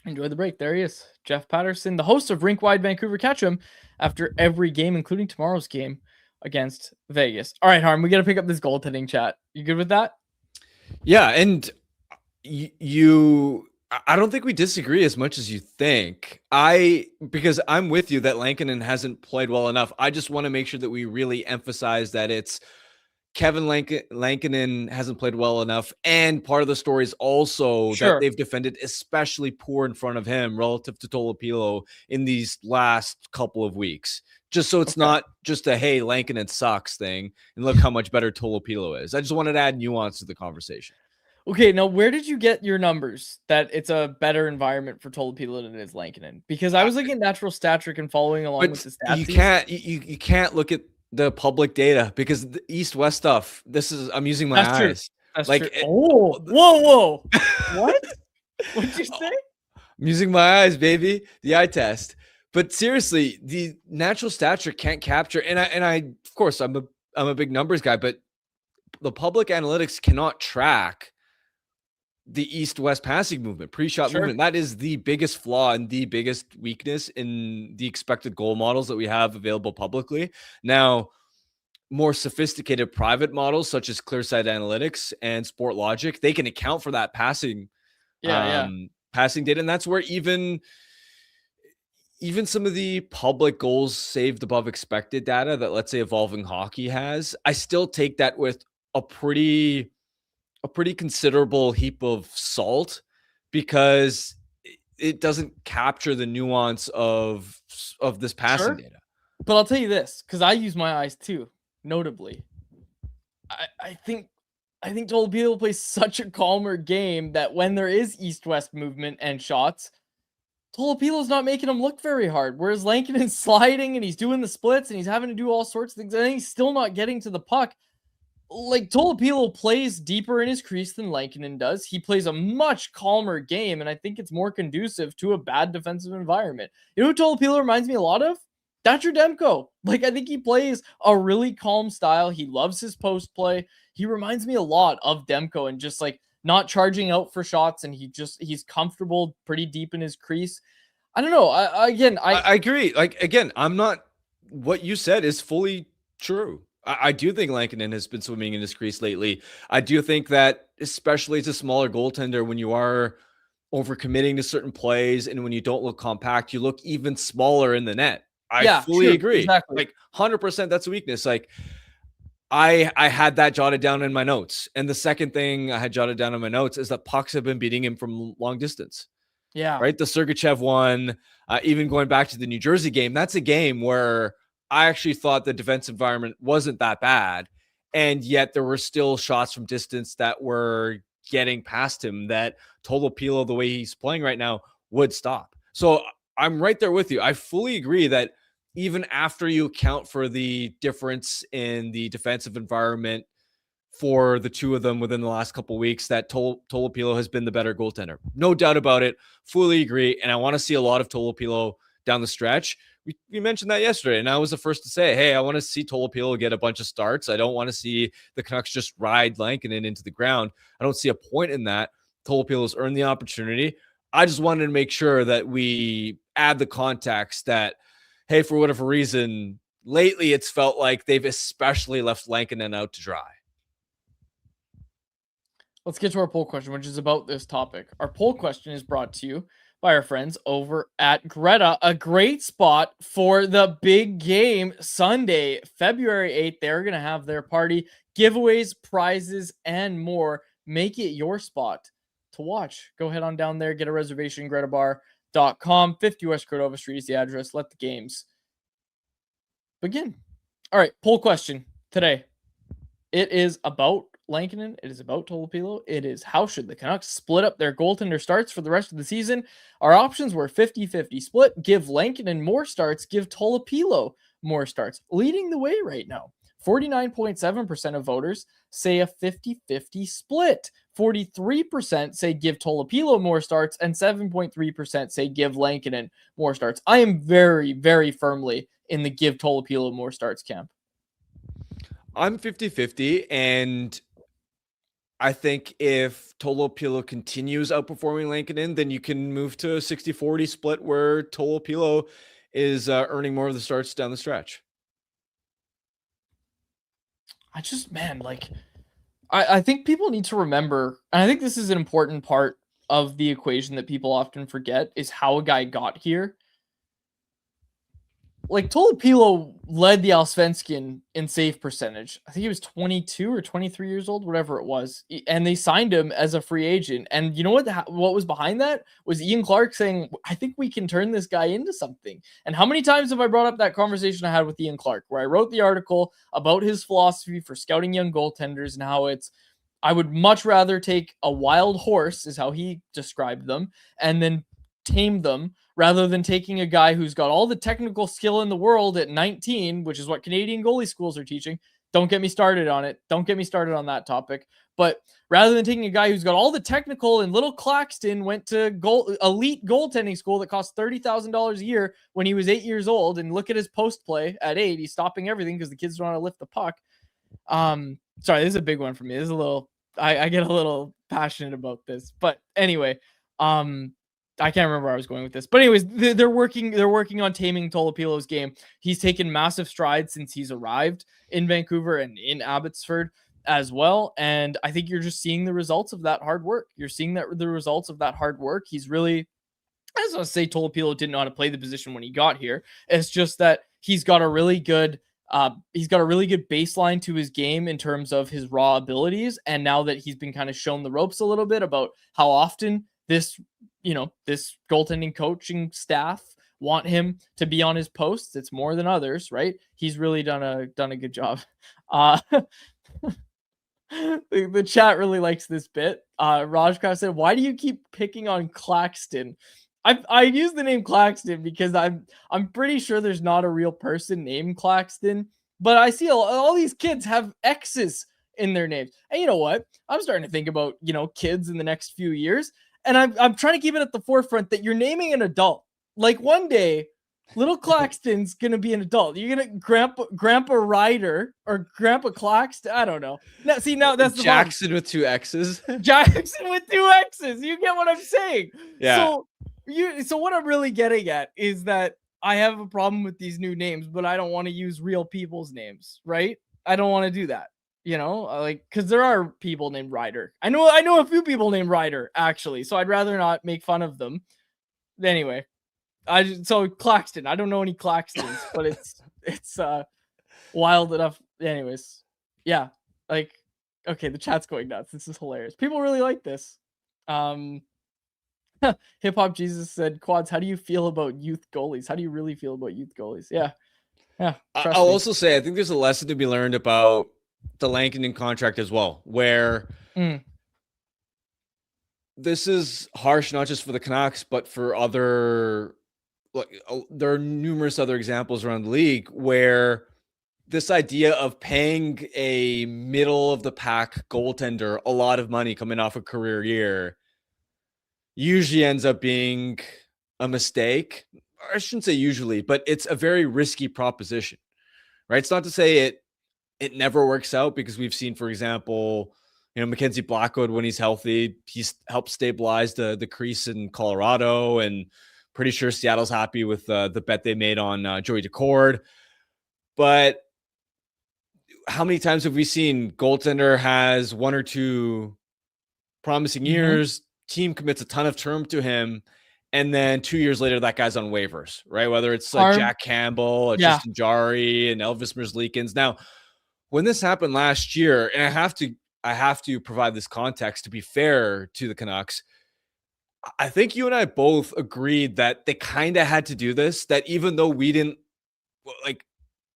Enjoy the break. There he is. Jeff Paterson, the host of Rink Wide Vancouver. Catch him after every game, including tomorrow's game against Vegas. All right, Harm, we got to pick up this goaltending chat. You good with that? Yeah, and I don't think we disagree as much as you think. Because I'm with you that Lankinen hasn't played well enough. I just want to make sure that we really emphasize that it's Kevin Lankinen hasn't played well enough. And part of the story is also that they've defended especially poor in front of him relative to Tolopilo in these last couple of weeks. Just so it's not just a, hey, Lankinen sucks thing, and look how much better Tolopilo is. I just wanted to add nuance to the conversation. Okay, now where did you get your numbers that it's a better environment for Tolopilo than it is Lankinen? Because I was looking at Natural Stat Trick and following along with the stats. You can't look at the public data because the East-West stuff, I'm using my eyes. That's true. Whoa. What? What'd you say? I'm using my eyes, baby. The eye test. But seriously, the natural stature can't capture. And I, of course, I'm a big numbers guy, but the public analytics cannot track the east-west passing movement, pre-shot movement. That is the biggest flaw and the biggest weakness in the expected goal models that we have available publicly. Now, more sophisticated private models such as ClearSight Analytics and Sport Logic, they can account for that passing data. And that's where even some of the public goals saved above expected data that, let's say, Evolving Hockey has, I still take that with a pretty considerable heap of salt, because it doesn't capture the nuance of this passing data. But I'll tell you this, because I use my eyes too, notably. I think Tolopilo plays such a calmer game that when there is east-west movement and shots, Tolopilo's not making him look very hard. Whereas Lankinen's sliding and he's doing the splits and he's having to do all sorts of things, and he's still not getting to the puck. Like, Tolopilo plays deeper in his crease than Lankinen does. He plays a much calmer game, and I think it's more conducive to a bad defensive environment. You know who Tolopilo reminds me a lot of? Thatcher Demko. Like, I think he plays a really calm style. He loves his post play. He reminds me a lot of Demko, and just like not charging out for shots, and he's comfortable pretty deep in his crease. I don't know. I agree. Like, again, what you said is fully true. I do think Lankinen has been swimming in his crease lately. I do think that, especially as a smaller goaltender, when you are overcommitting to certain plays and when you don't look compact, you look even smaller in the net. I fully agree. Exactly. Like 100%, that's a weakness. Like, I had that jotted down in my notes. And the second thing I had jotted down in my notes is that pucks have been beating him from long distance. Yeah. Right. The Sergachev one, even going back to the New Jersey game, that's a game where I actually thought the defense environment wasn't that bad. And yet there were still shots from distance that were getting past him that Tolopilo, the way he's playing right now, would stop. So I'm right there with you. I fully agree that even after you account for the difference in the defensive environment for the two of them within the last couple of weeks, that Tolopilo has been the better goaltender. No doubt about it. Fully agree. And I want to see a lot of Tolopilo down the stretch. We mentioned that yesterday, and I was the first to say, hey, I want to see Tolopilo get a bunch of starts. I don't want to see the Canucks just ride Lankinen into the ground. I don't see a point in that. Tolopilo's earned the opportunity. I just wanted to make sure that we add the context that, hey, for whatever reason, lately it's felt like they've especially left Lankinen out to dry. Let's get to our poll question, which is about this topic. Our poll question is brought to you by our friends over at Greta, a great spot for the big game Sunday, February 8th. They're going to have their party, giveaways, prizes, and more. Make it your spot to watch. Go head on down there, get a reservation, gretabar.com. 50 West Cordova Street is the address. Let the games begin. All right, poll question today. It is about Lankinen. It is about Tolopilo. It is how should the Canucks split up their goaltender starts for the rest of the season. Our options were 50-50 split, give Lankinen more starts, give Tolopilo more starts. Leading the way right now, 49.7% of voters say a 50-50 split. 43% say give Tolopilo more starts, and 7.3% say give Lankinen more starts. I am very, very firmly in the give Tolopilo more starts camp. I'm 50-50, and I think if Tolopilo continues outperforming Lankinen, then you can move to a 60-40 split where Tolopilo is earning more of the starts down the stretch. I think people need to remember, and I think this is an important part of the equation that people often forget, is how a guy got here. Like, Tolopilo led the Allsvenskan in save percentage. I think he was 22 or 23 years old, whatever it was. And they signed him as a free agent. And you know what was behind that? Was Ian Clark saying, I think we can turn this guy into something. And how many times have I brought up that conversation I had with Ian Clark, where I wrote the article about his philosophy for scouting young goaltenders and how I would much rather take a wild horse, is how he described them, and then tame them, rather than taking a guy who's got all the technical skill in the world at 19, which is what Canadian goalie schools are teaching, Don't get me started on it. Don't get me started on that topic. But rather than taking a guy who's got all the technical, and little Claxton went to elite goaltending school that cost $30,000 a year when he was 8 years old, and look at his post play at 8. He's stopping everything because the kids don't know how to lift the puck. Sorry, this is a big one for me. This is a little, I get a little passionate about this. But anyway, I can't remember where I was going with this, but anyways, they're working on taming Tolopilo's game. He's taken massive strides since he's arrived in Vancouver and in Abbotsford as well. And I think you're just seeing the results of that hard work. You're seeing the results of that hard work. He's really, I just want to say Tolopilo didn't know how to play the position when he got here. It's just that he's got a really good baseline to his game in terms of his raw abilities. And now that he's been kind of shown the ropes a little bit about how often this goaltending coaching staff want him to be on his posts, it's more than others, right? He's really done a good job. The chat really likes this bit. Rajcraft said, "Why do you keep picking on Claxton?" I use the name Claxton because I'm pretty sure there's not a real person named Claxton, but I see all these kids have X's in their names. And you know what? I'm starting to think about, kids in the next few years. And I'm trying to keep it at the forefront that you're naming an adult. Like one day, little Claxton's gonna be an adult. You're gonna Grandpa Ryder or Grandpa Claxton. I don't know. Now that's the Jackson with 2 X's. Jackson with 2 X's. You get what I'm saying? Yeah. So what I'm really getting at is that I have a problem with these new names, but I don't want to use real people's names, right? I don't want to do that. Because there are people named Ryder. I know a few people named Ryder, actually, so I'd rather not make fun of them. Anyway, so Claxton. I don't know any Claxtons, but it's wild enough. Anyways, yeah, okay, the chat's going nuts. This is hilarious. People really like this. Hip Hop Jesus said, "Quads, how do you feel about youth goalies? How do you really feel about youth goalies?" Yeah. I'll also say I think there's a lesson to be learned about the Lankinen contract as well, where this is harsh not just for the Canucks, but for other. There are numerous other examples around the league where this idea of paying a middle of the pack goaltender a lot of money coming off a career year usually ends up being a mistake. I shouldn't say usually, but it's a very risky proposition, right? It's not to say it never works out, because we've seen, for example, Mackenzie Blackwood, when he's healthy, he's helped stabilize the crease in Colorado, and pretty sure Seattle's happy with the bet they made on Joey Decord. But how many times have we seen goaltender has 1 or 2 promising years, team commits a ton of term to him, and then 2 years later, that guy's on waivers, right? Whether it's like Jack Campbell or Tristan Jarry and Elvis Merzlikins. Now, when this happened last year, and I have to provide this context to be fair to the Canucks, I think you and I both agreed that they kind of had to do this, that even though we didn't,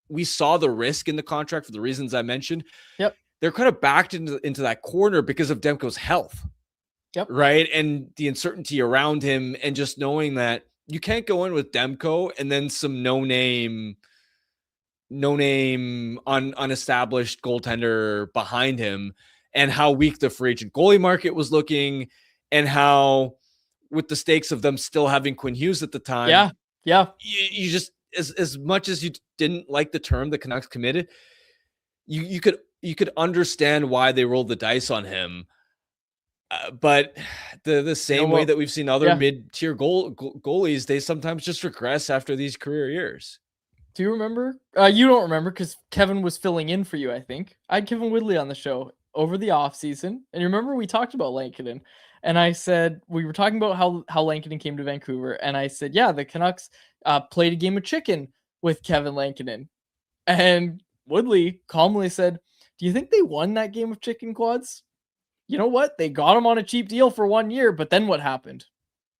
we saw the risk in the contract for the reasons I mentioned. Yep. They're kind of backed into that corner because of Demko's health. Yep. Right. And the uncertainty around him, and just knowing that you can't go in with Demko and then some no name unestablished goaltender behind him, and how weak the free agent goalie market was looking, and how, with the stakes of them still having Quinn Hughes at the time. Yeah. You just, as much as you didn't like the term the Canucks committed, you could understand why they rolled the dice on him. But the same way that we've seen other mid-tier goalies, they sometimes just regress after these career years. Do you remember? You don't remember because Kevin was filling in for you, I think. I had Kevin Woodley on the show over the offseason. And you remember we talked about Lankinen. And I said, we were talking about how Lankinen came to Vancouver. And I said, yeah, the Canucks played a game of chicken with Kevin Lankinen. And Woodley calmly said, do you think they won that game of chicken, Quads? You know what? They got him on a cheap deal for 1 year, but then what happened?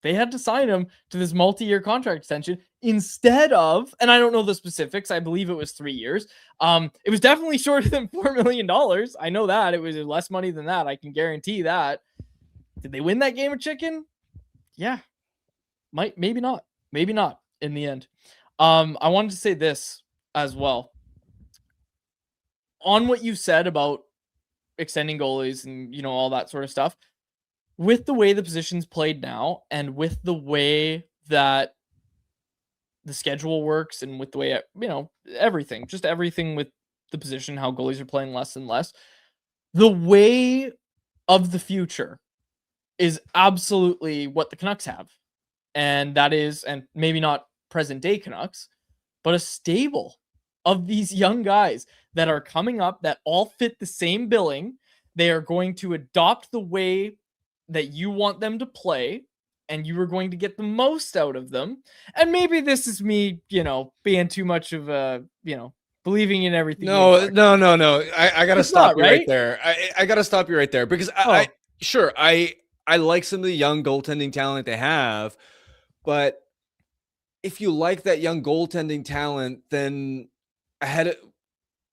They had to sign him to this multi-year contract extension instead of, and I don't know the specifics, I believe it was 3 years. It was definitely shorter than $4 million. I know that. It was less money than that. I can guarantee that. Did they win that game of chicken? Yeah. Maybe not. Maybe not in the end. I wanted to say this as well. on what you said about extending goalies and, you know, all that sort of stuff, with the way the position's played now and with the way that the schedule works and with the way, you know, everything, just everything with the position, how goalies are playing less and less, the way of the future is absolutely what the Canucks have. And that is, and maybe not present day Canucks, but a stable of these young guys that are coming up that all fit the same billing. They are going to adopt the way that you want them to play, and you are going to get the most out of them. And maybe this is me, you know, being too much of a, you know, believing in everything. No. I gotta It's stop not, you right right? there. I gotta stop you right there because I like some of the young goaltending talent they have, but if you like that young goaltending talent, then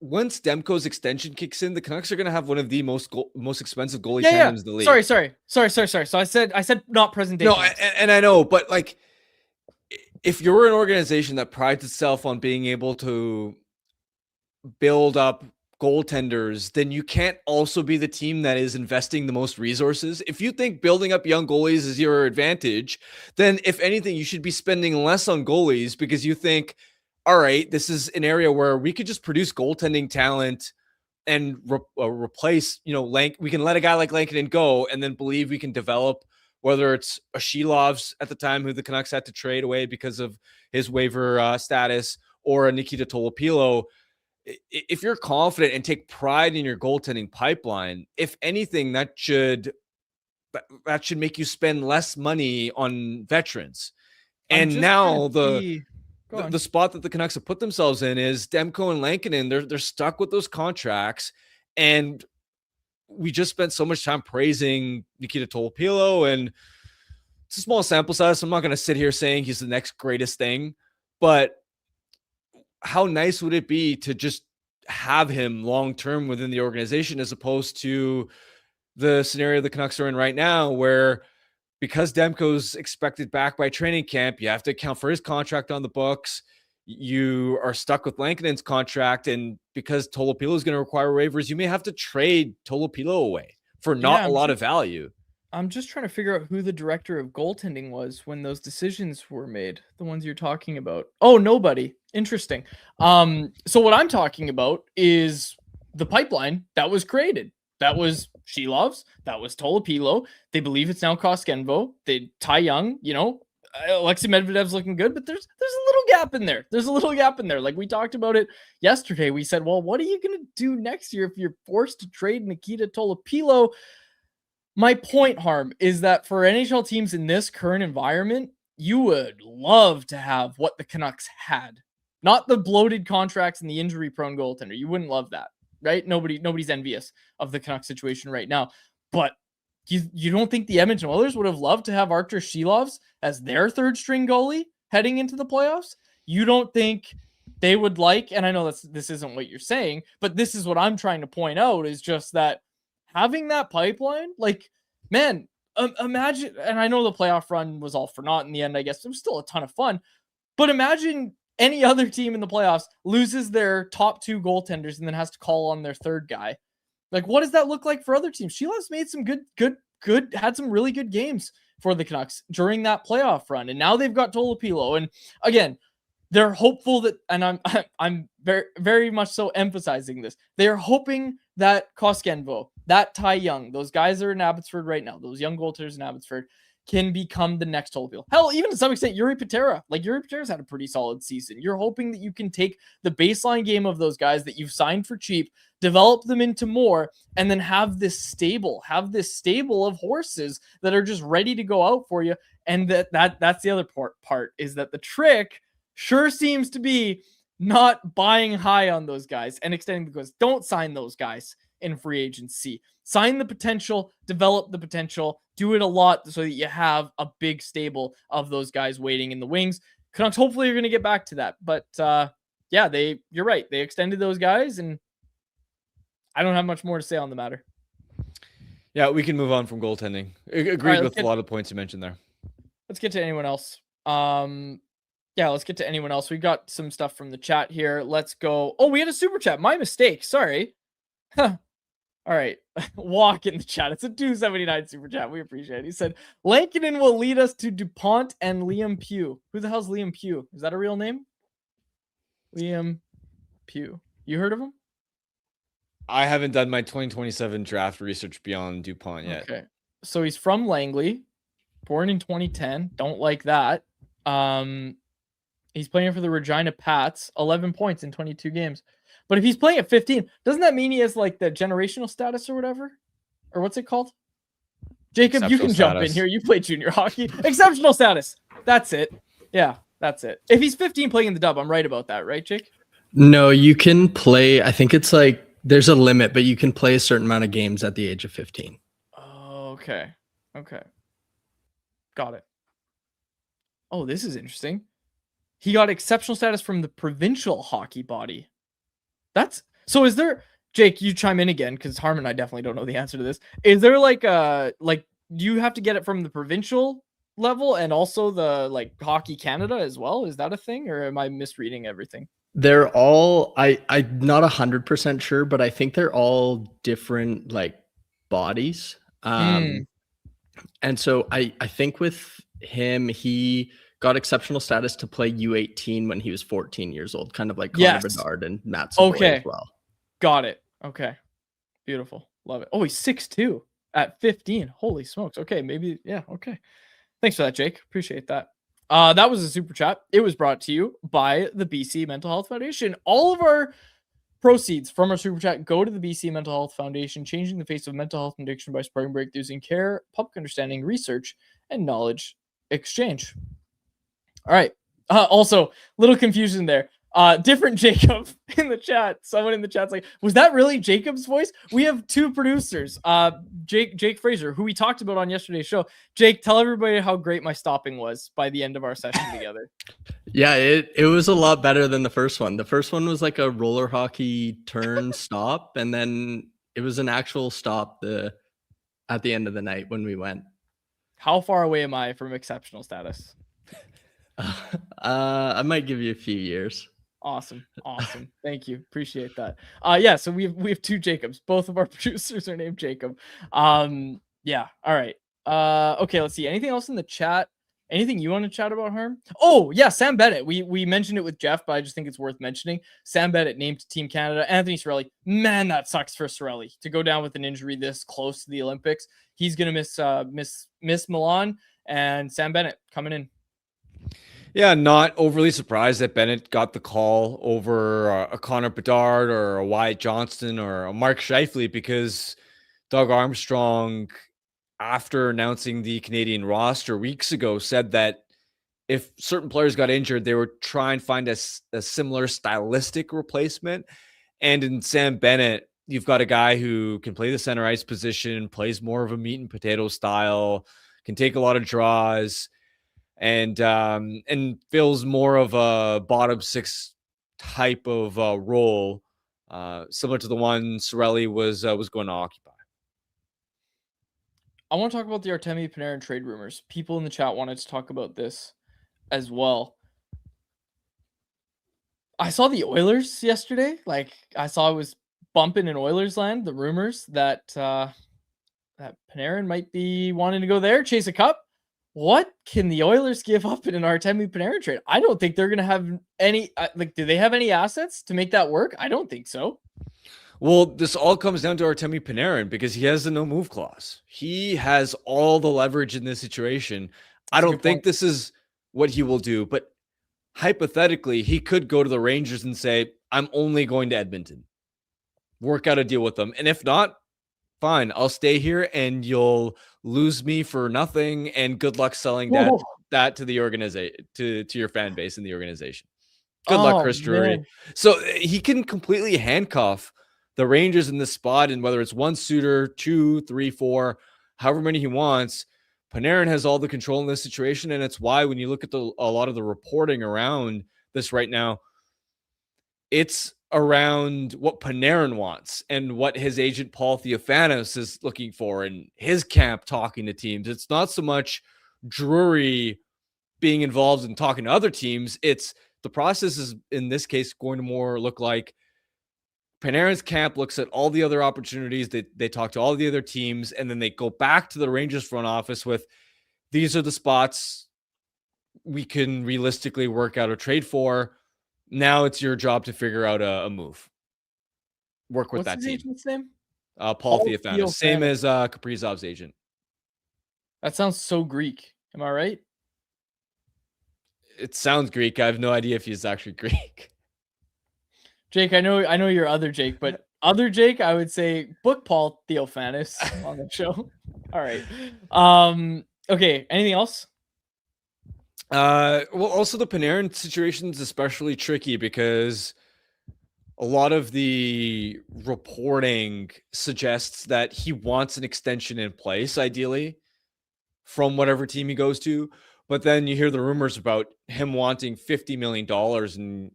once Demko's extension kicks in, the Canucks are going to have one of the most expensive goalie tandems in the league. Sorry. So I said not present day. No, and I know, but like, if you're an organization that prides itself on being able to build up goaltenders, then you can't also be the team that is investing the most resources. If you think building up young goalies is your advantage, then if anything, you should be spending less on goalies because you think, all right, this is an area where we could just produce goaltending talent and replace, you know, we can let a guy like Lankinen go and then believe we can develop, whether it's a Shilovs at the time who the Canucks had to trade away because of his waiver status, or a Nikita Tolopilo. If you're confident and take pride in your goaltending pipeline, if anything, that should make you spend less money on veterans. And now the spot that the Canucks have put themselves in is Demko and Lankinen. They're stuck with those contracts, and we just spent so much time praising Nikita Tolopilo, and it's a small sample size. So I'm not going to sit here saying he's the next greatest thing, but how nice would it be to just have him long-term within the organization, as opposed to the scenario the Canucks are in right now, where because Demko's expected back by training camp, you have to account for his contract on the books. You are stuck with Lankinen's contract, and because Tolopilo is going to require waivers, you may have to trade Tolopilo away for not a lot of value. I'm just trying to figure out who the director of goaltending was when those decisions were made. The ones you're talking about. Oh, nobody. Interesting. So what I'm talking about is the pipeline that was created. That was Shilovs. That was Tolopilo. They believe it's now Koskenvo. Ty Young, you know, Alexei Medvedev's looking good, but there's a little gap in there. There's a little gap in there. Like we talked about it yesterday. We said, well, what are you going to do next year if you're forced to trade Nikita Tolopilo? My point, Harm, is that for NHL teams in this current environment, you would love to have what the Canucks had. Not the bloated contracts and the injury-prone goaltender. You wouldn't love that, right? Nobody's envious of the Canucks situation right now. But you don't think the Edmonton Oilers would have loved to have Artur Shilovs as their third-string goalie heading into the playoffs? You don't think they would like, and I know this isn't what you're saying, but this is what I'm trying to point out, is just that having that pipeline, like, man, imagine, and I know the playoff run was all for naught in the end, I guess. It was still a ton of fun. But imagine any other team in the playoffs loses their top two goaltenders and then has to call on their third guy. Like, what does that look like for other teams? Shilovs made some had some really good games for the Canucks during that playoff run. And now they've got Tolopilo. And again, they're hopeful that, and I'm very, very much so emphasizing this, they're hoping that Koskenvo, that Ty Young, those guys are in Abbotsford right now, those young goaltenders in Abbotsford, can become the next Tolopilo. Hell, even to some extent, Yuri Patera. Like, Yuri Patera's had a pretty solid season. You're hoping that you can take the baseline game of those guys that you've signed for cheap, develop them into more, and then have this stable of horses that are just ready to go out for you. And that's the other part is that the trick sure seems to be not buying high on those guys and extending the goods. Don't sign those guys in free agency. Sign the potential, develop the potential, do it a lot so that you have a big stable of those guys waiting in the wings. Canucks hopefully are going to get back to that. But yeah, you're right. They extended those guys, and I don't have much more to say on the matter. Yeah, we can move on from goaltending. Agreed with a lot of points you mentioned there. Let's get to anyone else. Yeah, let's get to anyone else. We got some stuff from the chat here. Let's go. Oh, we had a super chat. My mistake. Sorry. All right. Walk in the chat. It's a 279 super chat. We appreciate it. He said, Lankinen will lead us to DuPont and Liam Pugh. Who the hell's Liam Pugh? Is that a real name? Liam Pugh. You heard of him? I haven't done my 2027 draft research beyond DuPont yet. Okay. So he's from Langley, born in 2010. Don't like that. He's playing for the Regina Pats, 11 points in 22 games. But if he's playing at 15, doesn't that mean he has like the generational status or whatever? Or what's it called? Jacob, you can jump in here. You play junior hockey. Exceptional status. That's it. Yeah, that's it. If he's 15 playing in the dub, I'm right about that, right, Jake? No, you can play. I think it's like there's a limit, but you can play a certain amount of games at the age of 15. Oh, okay. Okay. Got it. Oh, this is interesting. He got exceptional status from the provincial hockey body. That's so. Is there, Jake? You chime in again because Harmon and I definitely don't know the answer to this. Is there like do you have to get it from the provincial level and also the like Hockey Canada as well? Is that a thing, or am I misreading everything? They're all I'm not 100% sure, but I think they're all different like bodies. And so I think with him, he got exceptional status to play U18 when he was 14 years old, kind of like Connor Bedard and Matt Savoy as well. Got it. Okay. Beautiful. Love it. Oh, he's 6'2" at 15. Holy smokes. Okay, maybe. Yeah, okay. Thanks for that, Jake. Appreciate that. That was a super chat. It was brought to you by the BC Mental Health Foundation. All of our proceeds from our super chat go to the BC Mental Health Foundation, changing the face of mental health and addiction by spreading breakthroughs in care, public understanding, research, and knowledge exchange. All right. Also, little confusion there. Different Jacob in the chat. Someone in the chat's like, was that really Jacob's voice? We have two producers. Jake Fraser, who we talked about on yesterday's show. Jake, tell everybody how great my stopping was by the end of our session together. Yeah, it was a lot better than the first one. The first one was like a roller hockey turn stop, and then it was an actual stop at the end of the night when we went. How far away am I from exceptional status? I might give you a few years. Awesome. Thank you. Appreciate that. Yeah, so we have two Jacobs. Both of our producers are named Jacob. Yeah. All right. Okay, let's see. Anything else in the chat? Anything you want to chat about, Harm? Oh, yeah, Sam Bennett. We mentioned it with Jeff, but I just think it's worth mentioning. Sam Bennett named to Team Canada. Anthony Cirelli. Man, that sucks for Cirelli to go down with an injury this close to the Olympics. He's gonna miss Milan, and Sam Bennett coming in. Yeah, not overly surprised that Bennett got the call over a Connor Bedard or a Wyatt Johnston or a Mark Scheifele, because Doug Armstrong, after announcing the Canadian roster weeks ago, said that if certain players got injured, they would try and find a similar stylistic replacement. And in Sam Bennett, you've got a guy who can play the center ice position, plays more of a meat and potato style, can take a lot of draws, and fills more of a bottom six type of role, similar to the one Cirelli was going to occupy. I want to talk about the Artemi Panarin trade rumors. People in the chat wanted to talk about this as well. I saw the Oilers yesterday. Like, I saw it was bumping in Oilers land, the rumors that that Panarin might be wanting to go there, chase a cup. What can the Oilers give up in an Artemi Panarin trade? I don't think they're going to have any, do they have any assets to make that work? I don't think so. Well, this all comes down to Artemi Panarin because he has the no move clause. He has all the leverage in this situation. I don't think this is what he will do, but hypothetically, he could go to the Rangers and say, I'm only going to Edmonton. Work out a deal with them. And if not, fine, I'll stay here and you'll lose me for nothing. And good luck selling that to the organization, to your fan base in the organization. Good luck, Chris Drury. Man. So he can completely handcuff the Rangers in this spot. And whether it's one suitor, 2, 3, 4, however many he wants, Panarin has all the control in this situation. And it's why when you look at a lot of the reporting around this right now, it's around what Panarin wants and what his agent Paul Theophanos is looking for in his camp talking to teams. It's not so much Drury being involved in talking to other teams. It's the process is in this case going to more look like Panarin's camp looks at all the other opportunities. They talk to all the other teams, and then they go back to the Rangers front office with, these are the spots we can realistically work out a trade for. Now it's your job to figure out a move. Work with What's that his team. agent's name? Paul Theophanis. Same as Kaprizov's agent. That sounds so Greek. Am I right? It sounds Greek. I have no idea if he's actually Greek. Jake, I know you're other Jake, but other Jake, I would say book Paul Theophanis on the show. All right. Okay. Anything else? Well, also the Panarin situation is especially tricky because a lot of the reporting suggests that he wants an extension in place, ideally, from whatever team he goes to. But then you hear the rumors about him wanting $50 million in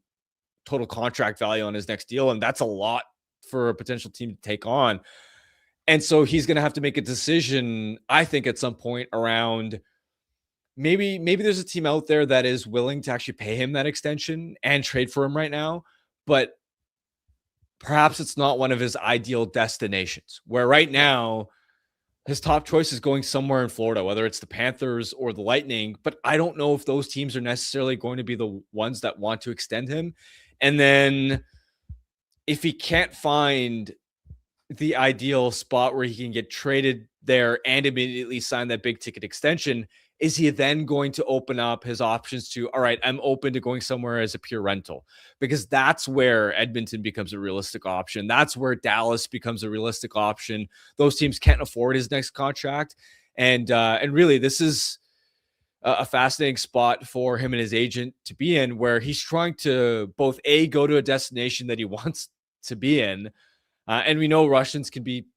total contract value on his next deal. And that's a lot for a potential team to take on. And so he's going to have to make a decision, I think, at some point around maybe there's a team out there that is willing to actually pay him that extension and trade for him right now. But perhaps it's not one of his ideal destinations, where right now his top choice is going somewhere in Florida, whether it's the Panthers or the Lightning. But I don't know if those teams are necessarily going to be the ones that want to extend him. And then if he can't find the ideal spot where he can get traded there and immediately sign that big ticket extension, is he then going to open up his options to, all right, I'm open to going somewhere as a pure rental? Because that's where Edmonton becomes a realistic option. That's where Dallas becomes a realistic option. Those teams can't afford his next contract. And really, this is a fascinating spot for him and his agent to be in, where he's trying to both go to a destination that he wants to be in. And we know Russians can be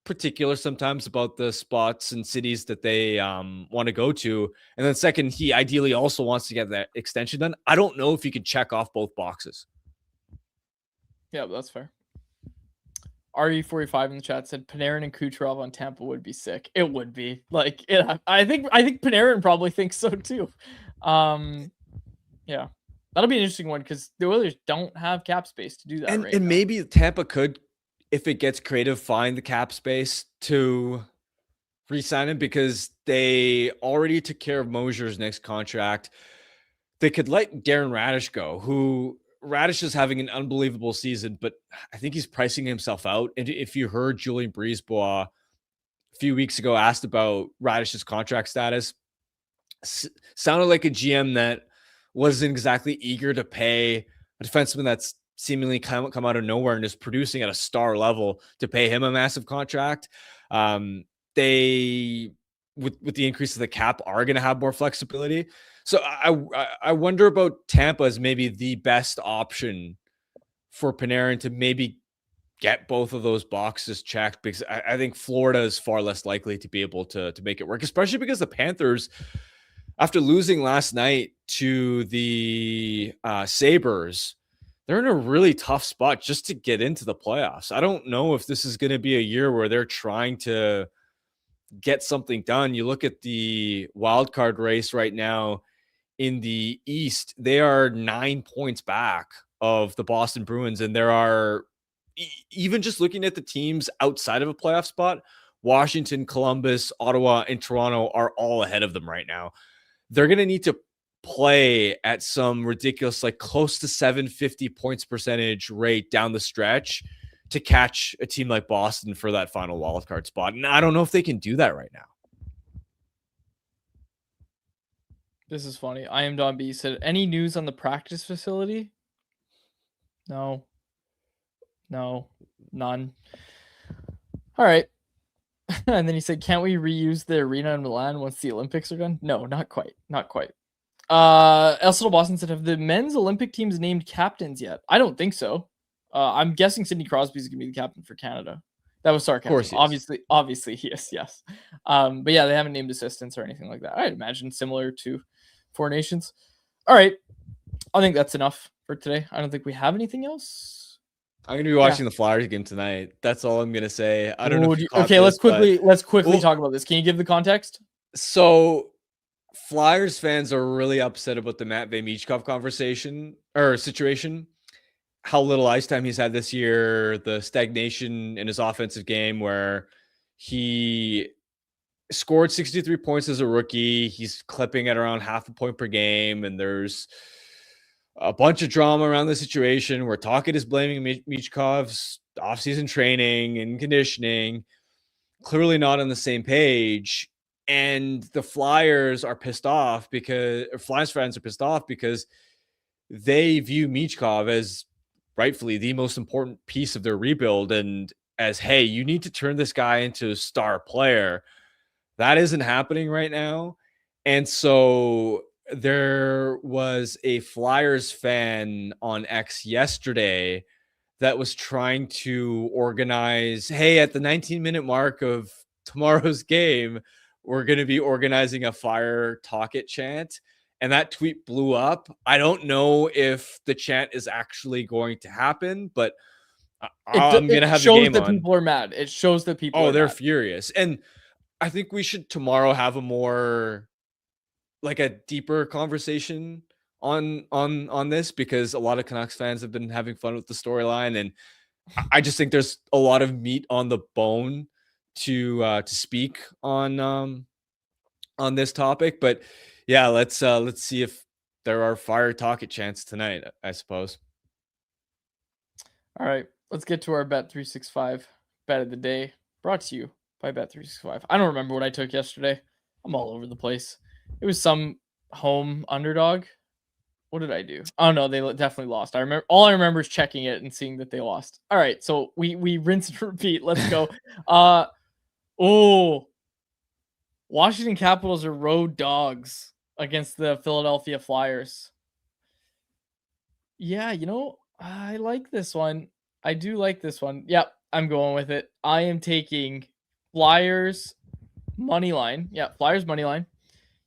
particular sometimes about the spots and cities that they want to go to. And then second, he ideally also wants to get that extension done. I don't know if he could check off both boxes. Yeah, that's fair. RE45 in the chat said Panarin and Kucherov on Tampa would be sick. It would be. Like, I think Panarin probably thinks so too. Yeah. That'll be an interesting one because the Oilers don't have cap space to do that right now. And maybe Tampa could, if it gets creative, find the cap space to re-sign him, because they already took care of Mosier's next contract. They could let Darren Radish go, who Radish is having an unbelievable season, but I think he's pricing himself out. And if you heard Julien Brisebois a few weeks ago asked about Radish's contract status, sounded like a GM that wasn't exactly eager to pay a defenseman that's seemingly come out of nowhere and is producing at a star level to pay him a massive contract. They, with the increase of the cap, are going to have more flexibility. So I wonder about Tampa as maybe the best option for Panarin to maybe get both of those boxes checked, because I think Florida is far less likely to be able to make it work, especially because the Panthers, after losing last night to the Sabres, they're in a really tough spot just to get into the playoffs. I don't know if this is going to be a year where they're trying to get something done. You look at the wild card race right now in the East, they are 9 points back of the Boston Bruins. And there are, even just looking at the teams outside of a playoff spot, Washington, Columbus, Ottawa, and Toronto are all ahead of them right now. They're going to need to play at some ridiculous, like close to 750 points percentage rate down the stretch to catch a team like Boston for that final wildcard spot. And I don't know if they can do that right now. This is funny. I am Don B said, any news on the practice facility? No, none. All right. And then he said, can't we reuse the arena in Milan once the Olympics are done? No, not quite. Elsa Boston said, have the men's Olympic teams named captains yet? I don't think so. I'm guessing Sidney Crosby is going to be the captain for Canada. That was sarcasm. Of course obviously he is, yes. But yeah, they haven't named assistants or anything like that. I'd imagine similar to Four Nations. All right. I think that's enough for today. I don't think we have anything else. I'm going to be watching the Flyers game tonight. That's all I'm going to say. I don't know. Okay, let's quickly talk about this. Can you give the context? So Flyers fans are really upset about the Matt Michkov situation. how little ice time he's had this year, the stagnation in his offensive game where he scored 63 points as a rookie. He's clipping at around half a point per game, and there's a bunch of drama around the situation where Tocchet is blaming Michkov's offseason training and conditioning, clearly not on the same page. And the Flyers are pissed off because Flyers fans are pissed off because they view Michkov as rightfully the most important piece of their rebuild, and as, hey, you need to turn this guy into a star player. That isn't happening right now. And so there was a Flyers fan on X yesterday that was trying to organize, hey, at the 19-minute mark of tomorrow's game, we're going to be organizing a Fire Tocchet chant. And that tweet blew up. I don't know if the chant is actually going to happen, but I'm going to have the game on. It shows that people are mad. It shows that people are they're mad. furious. And I think we should tomorrow have a more, like, a deeper conversation on this, because a lot of Canucks fans have been having fun with the storyline, and I just think there's a lot of meat on the bone to speak on this topic. But yeah, let's see if there are Fire Tocchet chants tonight, I suppose. All right, let's get to our Bet365 bet of the day, brought to you by Bet365. I don't remember what I took yesterday. I'm all over the place. It was some home underdog. What did I do? Oh no, they definitely lost. All I remember is checking it and seeing that they lost. All right, so we rinse and repeat. Let's go. Washington Capitals are road dogs against the Philadelphia Flyers. Yeah, I like this one. I do like this one. Yep, I'm going with it. I am taking Flyers money line. Yeah, Flyers money line.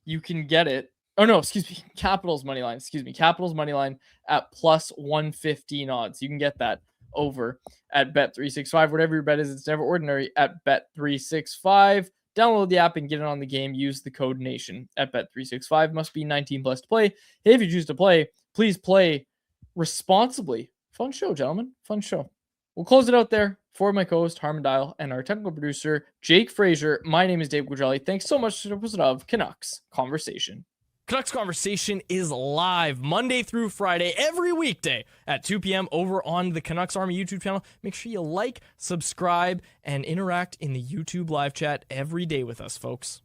You can get it. Oh no, excuse me. Capitals money line. Capitals money line at plus 115 odds. You can get that over at Bet365. Whatever your bet is, it's never ordinary at Bet365. Download the app and get it on the game. Use the code NATION at Bet365. Must be 19 plus to play. Hey, if you choose to play, please play responsibly. Fun show, gentlemen. Fun show. We'll close it out there. For my co-host, Harmon Dial, and our technical producer, Jake Frazier, my name is Dave Gugelli. Thanks so much to the episode of Canucks Conversation. Canucks Conversation is live Monday through Friday, every weekday at 2 p.m. over on the Canucks Army YouTube channel. Make sure you like, subscribe, and interact in the YouTube live chat every day with us, folks.